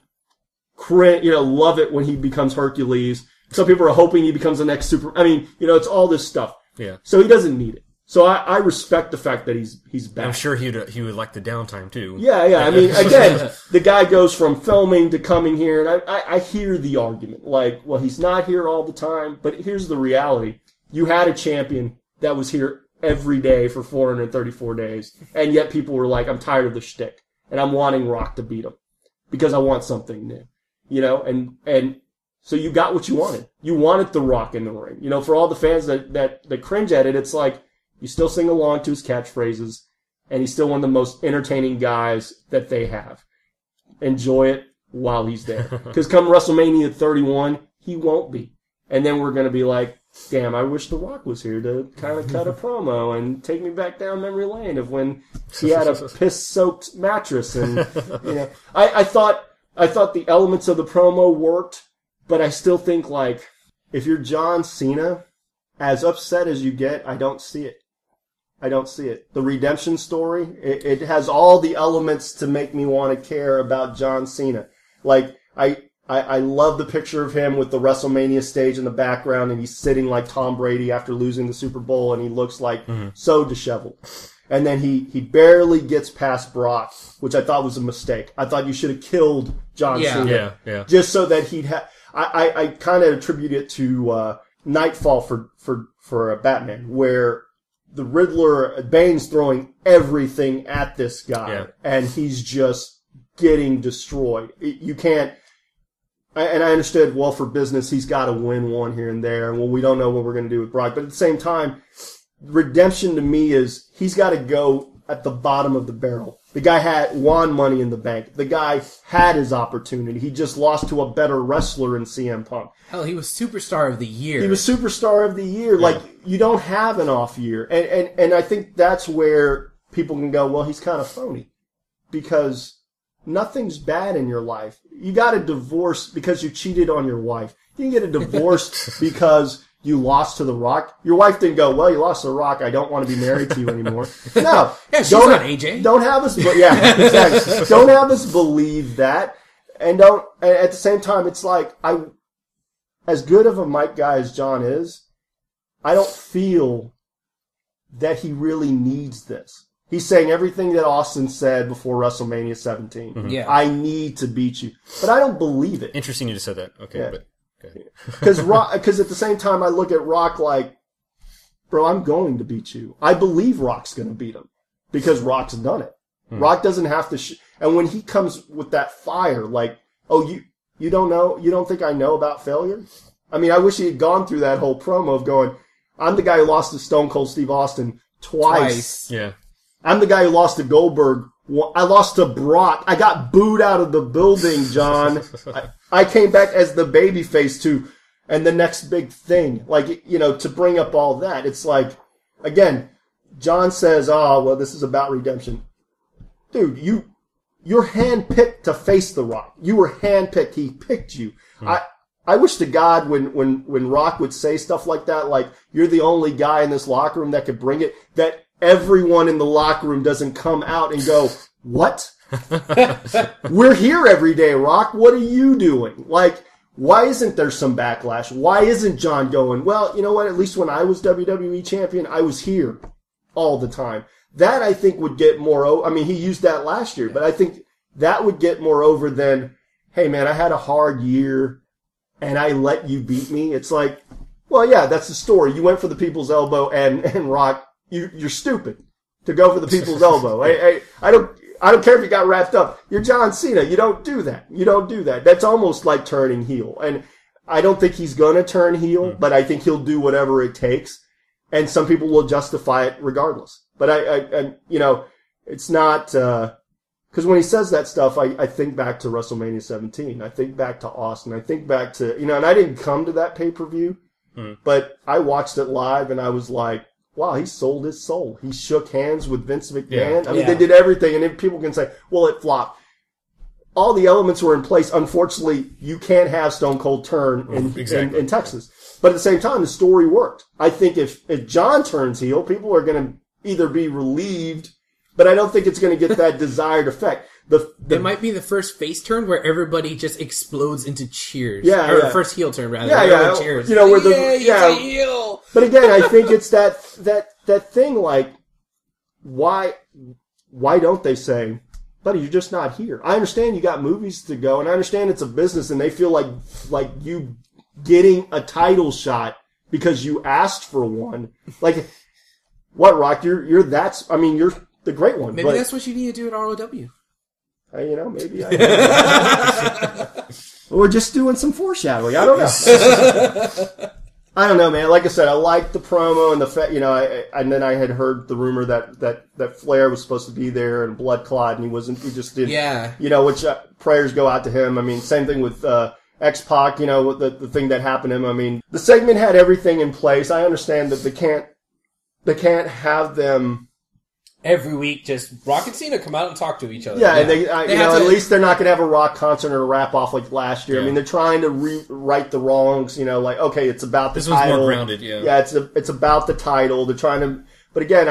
to love it when he becomes Hercules. Some people are hoping he becomes the next super. I mean, it's all this stuff. Yeah. So he doesn't need it. So I respect the fact that he's back. I'm sure he would like the downtime too. Yeah. I mean, again, the guy goes from filming to coming here, and I hear the argument. Like, well, he's not here all the time, but here's the reality. You had a champion that was here every day for 434 days, and yet people were like, I'm tired of the shtick, and I'm wanting Rock to beat him because I want something new. And so you got what you wanted. You wanted The Rock in the ring. For all the fans that cringe at it, it's like you still sing along to his catchphrases, and he's still one of the most entertaining guys that they have. Enjoy it while he's there. Because come WrestleMania 31, he won't be. And then we're going to be like, damn, I wish The Rock was here to kind of cut a promo and take me back down memory lane of when he had a piss-soaked mattress. And, I thought the elements of the promo worked, but I still think, like, if you're John Cena, as upset as you get, I don't see it. The redemption story, it has all the elements to make me want to care about John Cena. Like, I love the picture of him with the WrestleMania stage in the background, and he's sitting like Tom Brady after losing the Super Bowl, and he looks like so disheveled. And then he barely gets past Brock, which I thought was a mistake. I thought you should have killed John Cena. Yeah. Just so that he'd have... I kind of attribute it to Nightfall for Batman, where the Riddler, Bane's throwing everything at this guy, and he's just getting destroyed. You can't... And I understood, well, for business, he's got to win one here and there. And, well, we don't know what we're going to do with Brock. But at the same time, redemption to me is he's got to go at the bottom of the barrel. The guy won Money in the Bank. The guy had his opportunity. He just lost to a better wrestler in CM Punk. Hell, he was Superstar of the Year. He was Superstar of the Year. Yeah. Like, you don't have an off year. And I think that's where people can go, well, he's kind of phony. Because... nothing's bad in your life. You got a divorce because you cheated on your wife. You didn't get a divorce because you lost to The Rock. Your wife didn't go, well, you lost to The Rock. I don't want to be married to you anymore. No. Yeah, she's not AJ. Don't have us, exactly. Don't have us believe that. And at the same time, it's like, as good of a mic guy as John is, I don't feel that he really needs this. He's saying everything that Austin said before WrestleMania 17. Mm-hmm. Yeah. I need to beat you. But I don't believe it. Interesting you just said that. Okay. Yeah. Because at the same time, I look at Rock like, bro, I'm going to beat you. I believe Rock's going to beat him. Because Rock's done it. Rock doesn't have to... and when he comes with that fire, like, oh, you don't know? You don't think I know about failure? I mean, I wish he had gone through that whole promo of going, I'm the guy who lost to Stone Cold Steve Austin twice. Yeah. I'm the guy who lost to Goldberg. I lost to Brock. I got booed out of the building, John. I came back as the babyface too. And the next big thing, like, to bring up all that, it's like, again, John says, oh, well, this is about redemption. Dude, you're handpicked to face The Rock. You were handpicked. He picked you. I wish to God when Rock would say stuff like that, like, you're the only guy in this locker room that could bring it, that everyone in the locker room doesn't come out and go, what? We're here every day, Rock. What are you doing? Like, why isn't there some backlash? Why isn't John going, well, you know what? At least when I was WWE champion, I was here all the time. That, I think, would get more... I mean, he used that last year, but I think that would get more over than, hey, man, I had a hard year, and I let you beat me. It's like, well, yeah, that's the story. You went for the people's elbow, and Rock... You're stupid to go for the people's elbow. I don't care if you got wrapped up. You're John Cena. You don't do that. That's almost like turning heel. And I don't think he's going to turn heel, but I think he'll do whatever it takes. And some people will justify it regardless. But I it's not, cause when he says that stuff, I think back to WrestleMania 17. I think back to Austin. I think back to, and I didn't come to that pay-per-view, but I watched it live and I was like, wow, he sold his soul. He shook hands with Vince McMahon. I mean, they did everything, and then people can say, well, it flopped. All the elements were in place. Unfortunately, you can't have Stone Cold turn in Texas. But at the same time, the story worked. I think if John turns heel, people are going to either be relieved, but I don't think it's going to get that desired effect. It might be the first face turn where everybody just explodes into cheers. Or first heel turn, rather. Yeah. Cheers. You know, where the heel. But again, I think it's that thing like, why don't they say, buddy, you're just not here. I understand you got movies to go, and I understand it's a business, and they feel like you getting a title shot because you asked for one. Like, what, Rock? You're the great one. Maybe that's what you need to do at ROW. Maybe we're just doing some foreshadowing. I don't know. I don't know, man. Like I said, I liked the promo and the fact, and then I had heard the rumor that Flair was supposed to be there and blood clot, and he wasn't. He just didn't. Yeah. Which prayers go out to him. I mean, same thing with X-Pac. The thing that happened to him. I mean, the segment had everything in place. I understand that they can't have them every week. Just Rock and Cena come out and talk to each other. Yeah, and at least they're not going to have a Rock concert or a wrap off like last year. Yeah. I mean, they're trying to rewrite the wrongs. Okay, it's about the title. This one's more grounded. Yeah, yeah, it's about the title. They're trying to, but again,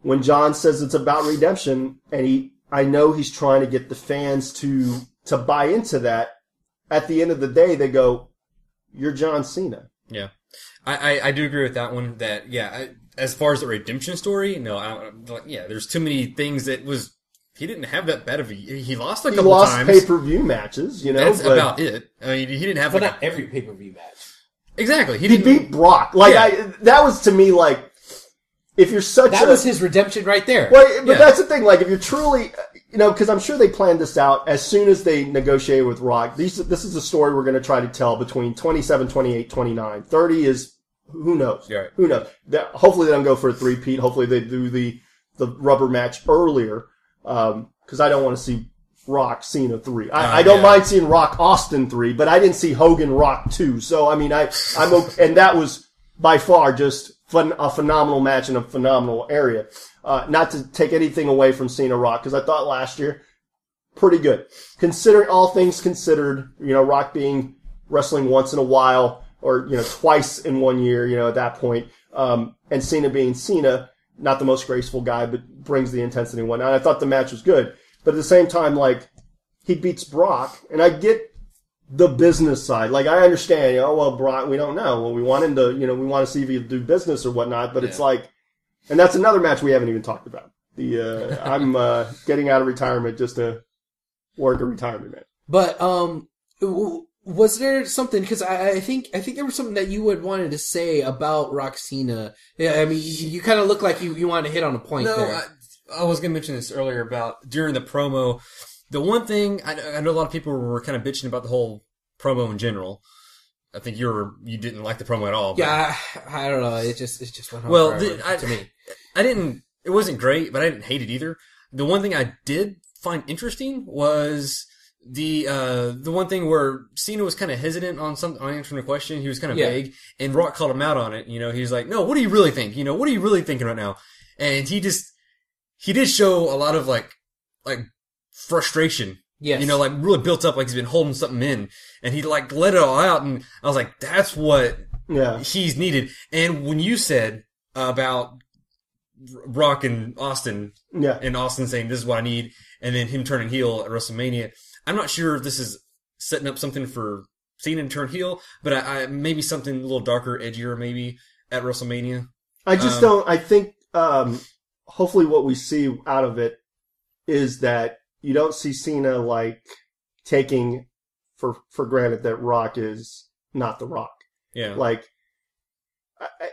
when John says it's about redemption, and I know he's trying to get the fans to buy into that. At the end of the day, they go, "You're John Cena." Yeah, I do agree with that one. That as far as the redemption story, there's too many things that was. He didn't have that bad of he lost a couple times. He lost pay-per-view matches, That's about it. I mean, he didn't have. But not every pay-per-view match. Exactly. He beat Brock. That was to me like, if you're such that was his redemption right there. Well, but that's the thing. Like, if you're truly, because I'm sure they planned this out as soon as they negotiated with Rock. This is a story we're going to try to tell between 27, 28, 29. 30 is, who knows? Right. Who knows? Hopefully they don't go for a three-peat. Hopefully they do the rubber match earlier. Because I don't want to see Rock Cena 3. I don't mind seeing Rock Austin 3, but I didn't see Hogan Rock 2. So, I mean, I'm okay. And that was by far just a phenomenal match in a phenomenal area. Not to take anything away from Cena Rock, because I thought last year, pretty good. Considering all things considered, Rock being wrestling once in a while, or, twice in 1 year, at that point, and Cena being Cena, not the most graceful guy, but brings the intensity and whatnot. I thought the match was good. But at the same time, he beats Brock, and I get the business side. I understand, Brock, we don't know. Well, we want him to, we want to see if he'll do business or whatnot, but it's and that's another match we haven't even talked about. I'm getting out of retirement just to work a retirement match. But, was there something, because I think there was something that you had wanted to say about Rock Cena. Yeah, I mean, you kind of look like you wanted to hit on a point there. I was going to mention this earlier about during the promo. The one thing, I know a lot of people were kind of bitching about the whole promo in general. I think you didn't like the promo at all. Yeah, I don't know. It just went home to me. It wasn't great, but I didn't hate it either. The one thing I did find interesting was the one thing where Cena was kind of hesitant on answering a question. He was kind of vague, and Rock called him out on it. He's like, "No, what do you really think? What are you really thinking right now?" And he did show a lot of like frustration. Yes. Really built up, like he's been holding something in, and he let it all out. And I was like, that's what he's needed. And when you said about Rock and Austin, and Austin saying this is what I need, and then him turning heel at WrestleMania. I'm not sure if this is setting up something for Cena to turn heel, but I maybe something a little darker, edgier, maybe at WrestleMania. I just don't. I think hopefully what we see out of it is that you don't see Cena taking for granted that Rock is not the Rock. Yeah.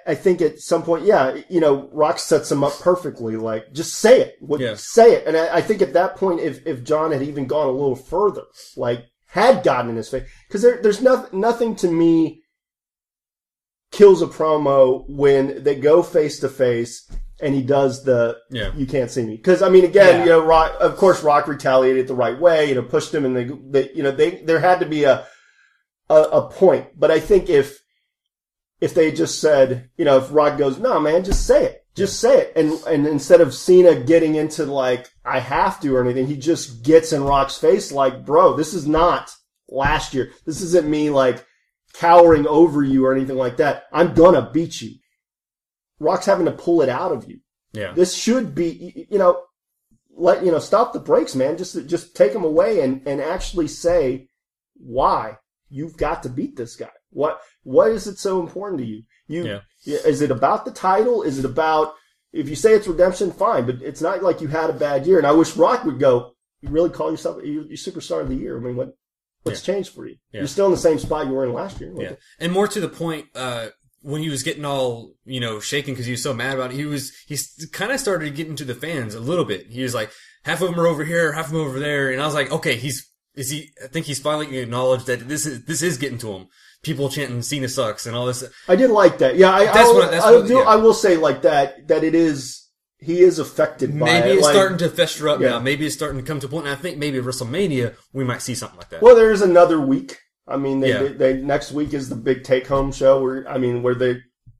I think at some point, Rock sets him up perfectly. Just say it. Say it. And I think at that point, if John had even gone a little further, had gotten in his face, because there's nothing to me kills a promo when they go face to face and he does you can't see me. Because, I mean, again, Rock, of course, Rock retaliated the right way, pushed him, and there had to be a point. But I think if if they just said, if Rock goes, no, man, just say it. Just say it. And instead of Cena getting into like, I have to or anything, he just gets in Rock's face like, bro, this is not last year. This isn't me like cowering over you or anything like that. I'm gonna beat you. Rock's having to pull it out of you. Yeah. This should be, stop the brakes, man. Just take him away and actually say why you've got to beat this guy. What is it so important to you? Is it about the title? Is it about, if you say it's redemption, fine, but it's not like you had a bad year. And I wish Rock would go, you really call yourself your superstar of the year? I mean, what's changed for you? Yeah. You're still in the same spot you were in last year. Yeah. And more to the point, when he was getting all, shaken because he was so mad about it, he kind of started getting to the fans a little bit. He was like, half of them are over here, half of them over there. And I was like, okay, I think he's finally acknowledged that this is getting to him. People chanting Cena sucks and all this. I did like that. Yeah, I will say like that he is affected by it. Maybe it's starting to fester up now. Maybe it's starting to come to a point. And I think maybe at WrestleMania we might see something like that. Well, there's another week. I mean, they next week is the big take home show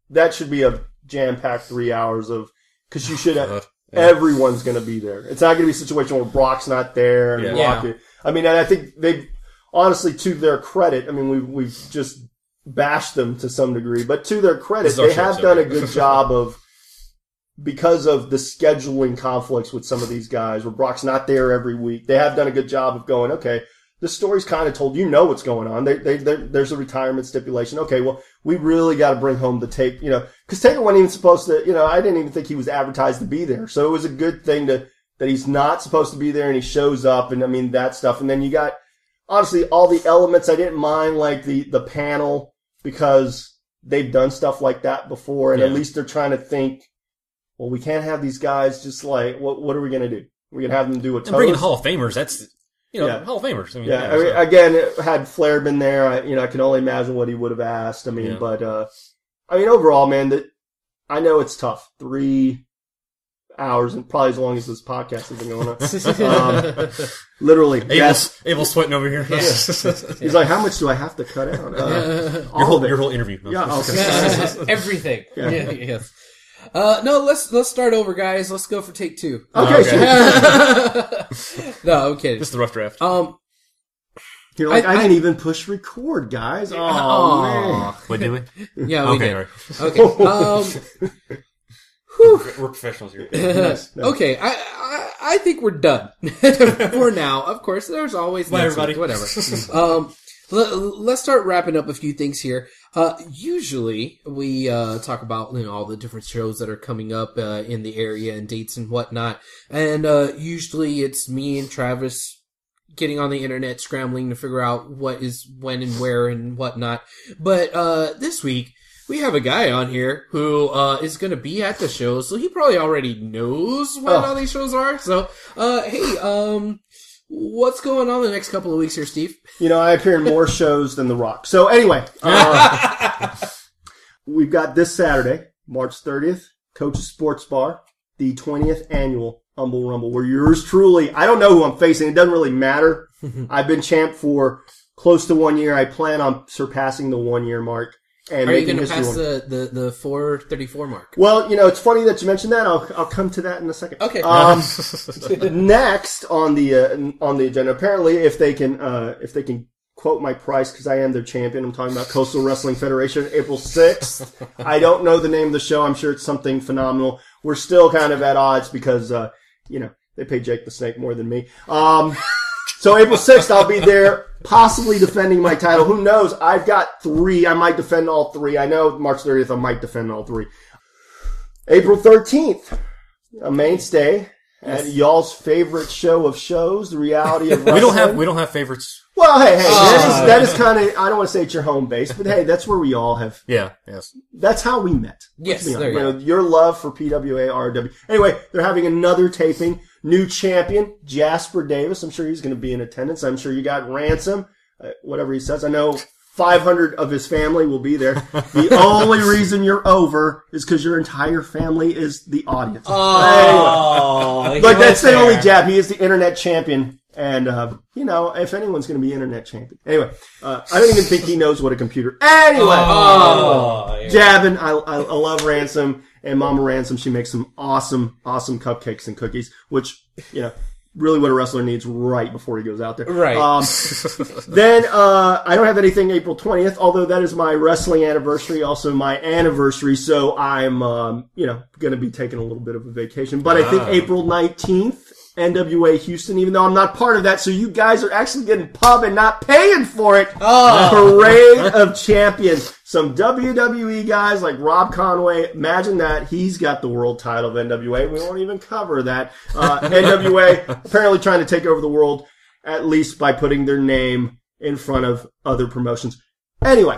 that should be a jam packed 3 hours of, because you should have, everyone's going to be there. It's not going to be a situation where Brock's not there and Rock. I mean, and I think they've, honestly, to their credit, I mean, we've just bashed them to some degree, but to their credit, they have done a good job of, because of the scheduling conflicts with some of these guys, where Brock's not there every week, they have done a good job of going, okay, the story's kind of told, what's going on. There's a retirement stipulation. Okay, well, we really got to bring home the tape, because Taker wasn't even supposed to, I didn't even think he was advertised to be there. So it was a good thing that he's not supposed to be there and he shows up, and I mean, that stuff. And then you got, honestly, all the elements, I didn't mind, like the panel, because they've done stuff like that before, and at least they're trying to think, well, we can't have these guys just like, what are we going to do? We're going to have them do a toast? And bringing Hall of Famers, that's, Hall of Famers. I mean, I mean, again, had Flair been there, I can only imagine what he would have asked. I mean, but, overall, man, I know it's tough. 3 hours, and probably as long as this podcast has been going on. Literally. Abel's sweating over here. Yeah. He's like, how much do I have to cut out? Your whole interview. No. Yeah, okay. Everything. Yeah. Yes. No, let's start over, guys. Let's go for take 2. Okay. No, I'm kidding. This is the rough draft. You're like, I didn't even push record, guys. Oh, man. What, did we? Yeah, we did. Right. Okay. We're professionals here. Nice. Okay, I think we're done for now. Of course, there's always bye, everybody. Whatever. Let's start wrapping up a few things here. Usually we talk about all the different shows that are coming up in the area and dates and whatnot. And usually it's me and Travis getting on the internet, scrambling to figure out what is when and where and whatnot. But this week we have a guy on here who is going to be at the show, so he probably already knows what all these shows are. So, hey, what's going on the next couple of weeks here, Steve? I appear in more shows than The Rock. So anyway, we've got this Saturday, March 30th, Coach's Sports Bar, the 20th annual Humble Rumble, where yours truly, I don't know who I'm facing. It doesn't really matter. I've been champ for close to 1 year. I plan on surpassing the 1 year mark. And are you going to pass the 434 mark? Well, it's funny that you mentioned that. I'll come to that in a second. Okay. Next on the agenda, apparently, if they can quote my price, because I am their champion. I'm talking about Coastal Wrestling Federation, April 6th. I don't know the name of the show. I'm sure it's something phenomenal. We're still kind of at odds because they pay Jake the Snake more than me. So April 6th, I'll be there, possibly defending my title. Who knows? I've got 3. I might defend all 3. I know March 30th, I might defend all 3. April 13th, a mainstay at y'all's favorite show of shows, the reality of wrestling. We don't have favorites. Well, hey, that is kind of, I don't want to say it's your home base, but hey, that's where we all have. Yeah, yes. That's how we met. Yes, there you go. Your love for PWA, RW. Anyway, they're having another taping. New champion, Jasper Davis. I'm sure he's going to be in attendance. I'm sure you got Ransom, whatever he says. I know 500 of his family will be there. The only reason you're over is because your entire family is the audience. Oh, anyway. But that's the only jab. He is the internet champion. And, if anyone's going to be internet champion. Anyway, I don't even think he knows what a computer. Anyway, jabbing. I love Ransom and Mama Ransom. She makes some awesome cupcakes and cookies, which, really what a wrestler needs right before he goes out there. Right. Then, I don't have anything April 20th, although that is my wrestling anniversary, also my anniversary. So I'm, going to be taking a little bit of a vacation. But I think April 19th, NWA Houston, even though I'm not part of that, so you guys are actually getting pub and not paying for it. Parade of Champions. Some WWE guys like Rob Conway. Imagine that. He's got the world title of NWA. We won't even cover that. NWA apparently trying to take over the world, at least by putting their name in front of other promotions. Anyway.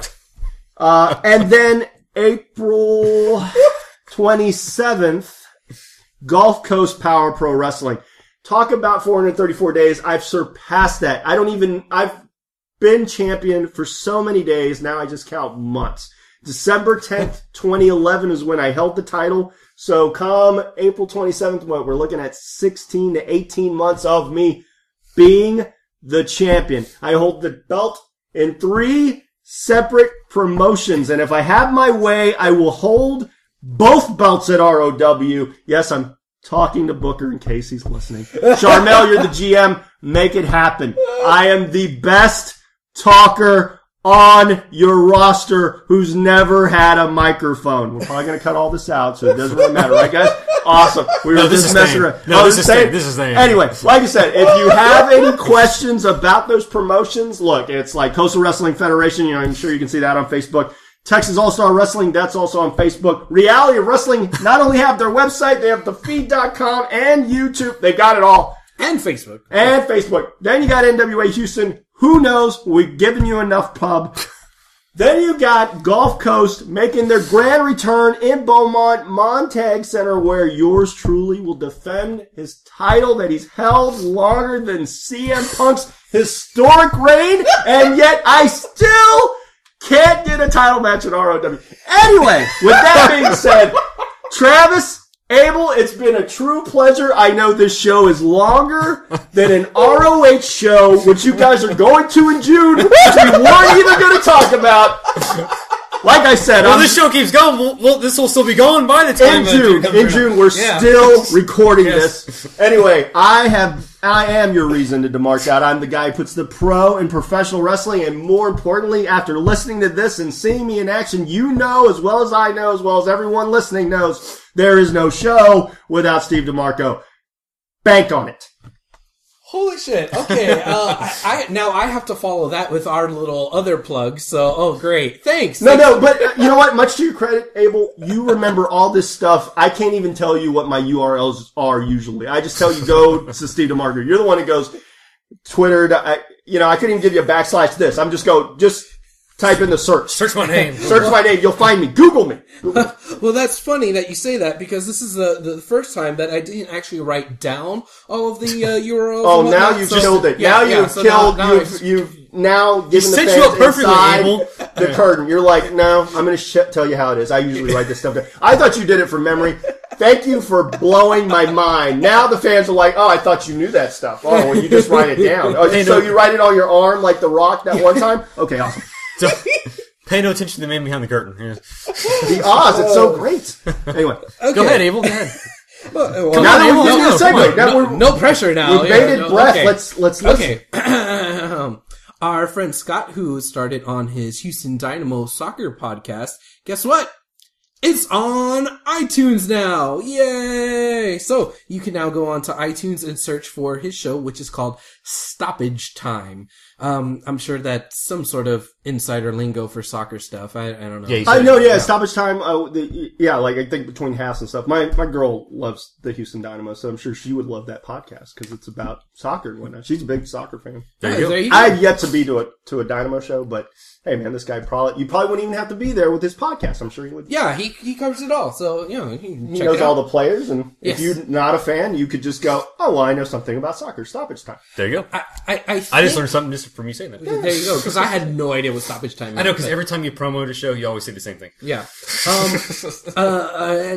And then April 27th, Gulf Coast Power Pro Wrestling. Talk about 434 days. I've surpassed that. I've been champion for so many days. Now I just count months. December 10th, 2011 is when I held the title. So come April 27th, we're looking at 16 to 18 months of me being the champion. I hold the belt in 3 separate promotions. And if I have my way, I will hold both belts at ROW. Yes, I'm talking to Booker in case he's listening. Charmel, you're the GM. Make it happen. I am the best talker on your roster who's never had a microphone. We're probably going to cut all this out, so it doesn't really matter, right, guys? Awesome. We were just messing around. This is the Anyway, like I said, if you have any questions about those promotions, look, it's like Coastal Wrestling Federation. I'm sure you can see that on Facebook. Texas All-Star Wrestling, that's also on Facebook. Reality of Wrestling not only have their website, they have thefeed.com and YouTube. They got it all. And Facebook. Then you got NWA Houston. Who knows? We've given you enough pub. Then you got Gulf Coast making their grand return in Beaumont Montag Center, where yours truly will defend his title that he's held longer than CM Punk's historic reign, and yet I still can't get a title match at ROW. Anyway, with that being said, Travis, Abel, it's been a true pleasure. I know this show is longer than an ROH show, which you guys are going to in June, which we weren't even going to talk about. Like I said, this show keeps going. This will still be going by the time in June. We're still recording this. Anyway, I am your reason to mark out. I'm the guy who puts the pro in professional wrestling, and more importantly, after listening to this and seeing me in action, you know as well as I know, as well as everyone listening knows, there is no show without Steve DeMarco. Bank on it. Holy shit. Okay. Now I have to follow that with our little other plug. So, great. Thanks. No, but you know what? Much to your credit, Abel, you remember all this stuff. I can't even tell you what my URLs are usually. I just tell you go to Steve DeMarco. You're the one who goes Twitter. I couldn't even give you a / this. I'm just type in the search. Search my name. Search my name. You'll find me. Google me. Well, that's funny that you say that, because this is the first time that I didn't actually write down all of the URLs. Oh, now you've killed it. Now you've now given the fans inside the curtain. You're like, no, I'm going to tell you how it is. I usually write this stuff down. I thought you did it from memory. Thank you for blowing my mind. Now the fans are like, oh, I thought you knew that stuff. Oh, well, you just write it down. Oh, so you write it on your arm like The Rock that one time? Okay, awesome. So, pay no attention to the man behind the curtain. The Oz, it's so great. Anyway. Okay. Go ahead, Abel. Go ahead. Come on, now we're getting a segue. No pressure now. With bated breath, okay. Let's listen. Okay. Our friend Scott, who started on his Houston Dynamo soccer podcast, guess what? It's on iTunes now! Yay! So, you can now go on to iTunes and search for his show, which is called Stoppage Time. I'm sure that's some sort of insider lingo for soccer stuff. I don't know. I know, yeah, Stoppage Time, I think between halves and stuff. My girl loves the Houston Dynamo, so I'm sure she would love that podcast, because it's about soccer and whatnot. She's a big soccer fan. There you go. I have yet to be to a Dynamo show, but hey man, this guy you probably wouldn't even have to be there with his podcast. I'm sure he would. Yeah, he covers it all, so, he knows all the players, and if you're not a fan, you could just go, oh, well, I know something about soccer. Stoppage Time. There you go. I just learned something just from you saying that. There you go, because I had no idea what Stoppage Time was. I know, because every time you promote a show, you always say the same thing. Yeah.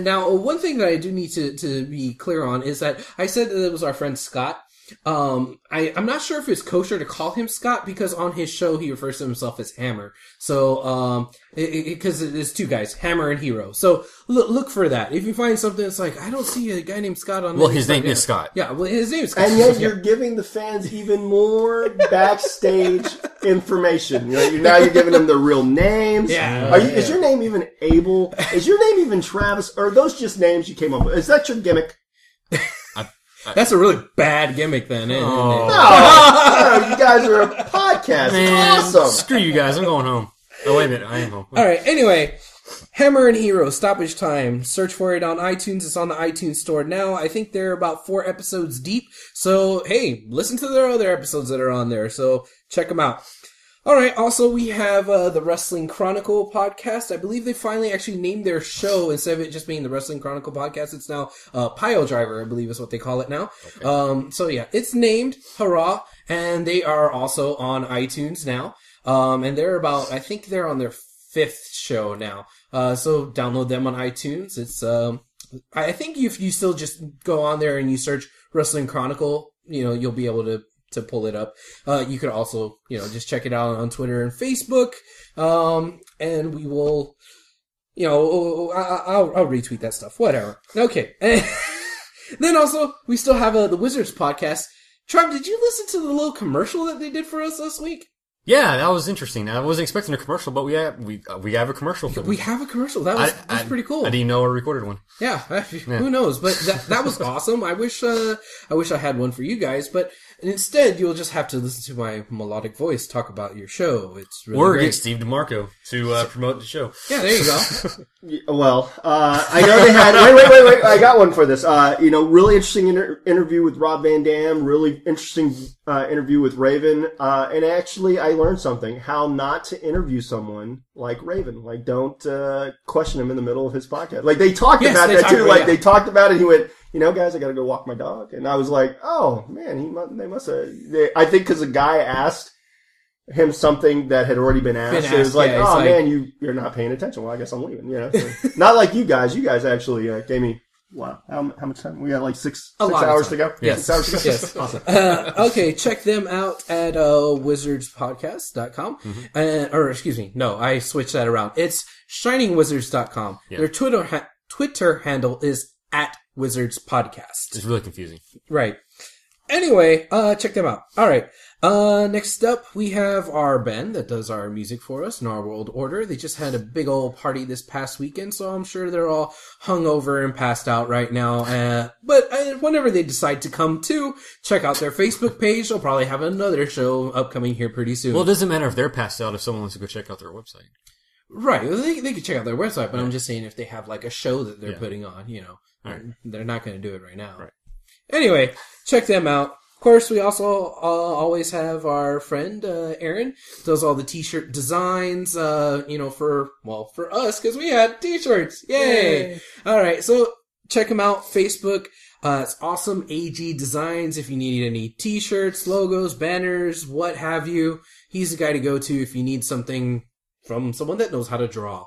Now, one thing that I do need to be clear on is that I said that it was our friend Scott. I'm not sure if it's kosher to call him Scott because on his show he refers to himself as Hammer. So, because there's two guys, Hammer and Hero. So look for that. If you find something that's like, I don't see a guy named Scott on. Well, his name is Scott. Yeah, well, his name is Scott. And yet you're giving the fans even more backstage information. Now you're giving them their real names. Yeah. Is your name even Abel? Is your name even Travis? Or are those just names you came up with? Is that your gimmick? That's a really bad gimmick then, isn't it? No, you guys are a podcast. Man, awesome. Screw you guys. I'm going home. Oh, wait a minute. I am home. All right. Anyway, Hammer and Hero, Stoppage Time. Search for it on iTunes. It's on the iTunes store now. I think they're about 4 episodes deep. So, hey, listen to their other episodes that are on there. So, check them out. All right. Also, we have the Wrestling Chronicle podcast. I believe they finally actually named their show instead of it just being the Wrestling Chronicle podcast. It's now Pile Driver, I believe is what they call it now. Okay. So yeah, it's named. Hurrah! And they are also on iTunes now. And they're I think they're on their 5th show now. So download them on iTunes. It's I think if you still just go on there and you search Wrestling Chronicle, you'll be able to pull it up. You could also, just check it out on Twitter and Facebook. And we will, I'll retweet that stuff. Whatever. Okay. Then also, we still have the Wizards podcast. Trav, did you listen to the little commercial that they did for us last week? Yeah, that was interesting. I wasn't expecting a commercial, but we have a commercial for them. We have a commercial. That was pretty cool. I didn't know I recorded one. Yeah, who knows? But that was awesome. I wish I had one for you guys, but instead you'll just have to listen to my melodic voice talk about your show. It's really or great. get Steve DeMarco to promote the show. Yeah, there you go. Well, I know they had. Wait! I got one for this. Really interesting interview with Rob Van Dam. Really interesting interview with Raven. And actually, I learned something: how not to interview someone like Raven. Like, don't question him in the middle of his podcast. Like they talked about that too. Like they talked about it. He went, guys, I got to go walk my dog. And I was like, oh man, they must have. I think because the guy asked him something that had already been asked. It was like, man, you're not paying attention. Well, I guess I'm leaving. So, not like you guys. You guys actually gave me. Wow. How much time? We got like six hours to go? Yes. 6 hours to go? Yes. Awesome. Okay, check them out at wizardspodcast.com. Mm-hmm. Or excuse me, no, I switched that around. It's shiningwizards.com. Yeah. Their Twitter handle is at wizardspodcast. It's really confusing. Right. Anyway, check them out. All right. Next up, we have our band that does our music for us in our World Order. They just had a big old party this past weekend, so I'm sure they're all hungover and passed out right now. But whenever they decide to come to, check out their Facebook page. They'll probably have another show upcoming here pretty soon. Well, it doesn't matter if they're passed out if someone wants to go check out their website. Right. Well, they could check out their website, but I'm just saying if they have like a show that they're putting on, right. They're not going to do it right now. Right. Anyway, check them out. Of course, we also always have our friend Aaron does all the t-shirt designs. For us because we had t-shirts. Yay! All right, so check him out. Facebook. It's Awesome AG Designs. If you need any t-shirts, logos, banners, what have you, he's the guy to go to if you need something from someone that knows how to draw.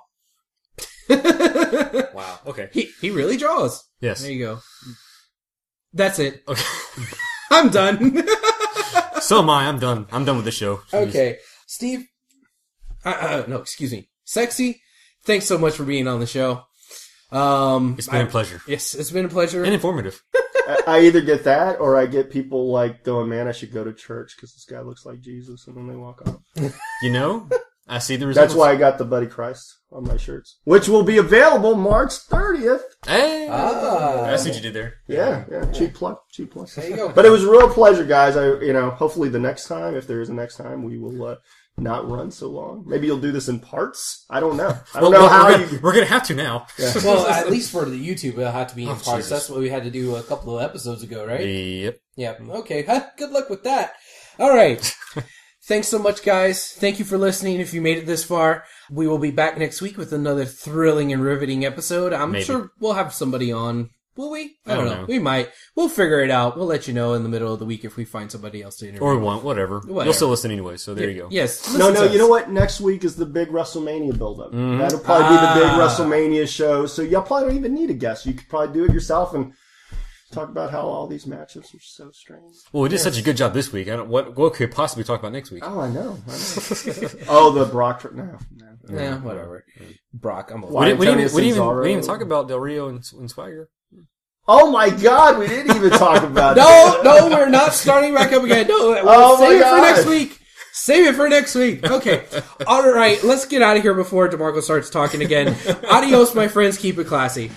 Wow. Okay. He really draws. Yes. There you go. That's it. Okay. I'm done. So am I. I'm done. I'm done with the show. Jeez. Okay. Steve. No, excuse me. Sexy. Thanks so much for being on the show. It's been a pleasure. Yes, it's been a pleasure. And informative. I either get that or I get people like going, man, I should go to church because this guy looks like Jesus, and then they walk off. I see the results. That's why I got the Buddy Christ on my shirts, which will be available March 30th. Hey, that's what you did there. Yeah. Cheap plug. There you go. But it was a real pleasure, guys. Hopefully the next time, if there is a next time, we will not run so long. Maybe you'll do this in parts. I don't know. I don't know how we're gonna have to now. Yeah. Well, at least for the YouTube, it'll have to be in parts. Jesus. That's what we had to do a couple of episodes ago, right? Yep. Yeah. Okay. Good luck with that. All right. Thanks so much, guys. Thank you for listening. If you made it this far, we will be back next week with another thrilling and riveting episode. I'm sure we'll have somebody on. Will we? I don't know. We might. We'll figure it out. We'll let you know in the middle of the week if we find somebody else to interview. Or whatever. You'll still listen anyway, so there you go. Yes. No, you know what? Next week is the big WrestleMania build-up. Mm-hmm. That'll probably be the big WrestleMania show, so y'all probably don't even need a guest. You could probably do it yourself and talk about how all these matchups are so strange. Well, we did such a good job this week. What could we possibly talk about next week? Oh, I know. Oh, the Brock. No. Yeah, whatever. Brock, I'm we didn't even talk about Del Rio and Swagger. Oh my God, we didn't even talk about No, we're not starting back up again. No, save it for next week. Save it for next week. Okay. All right, let's get out of here before DeMarco starts talking again. Adios, my friends. Keep it classy.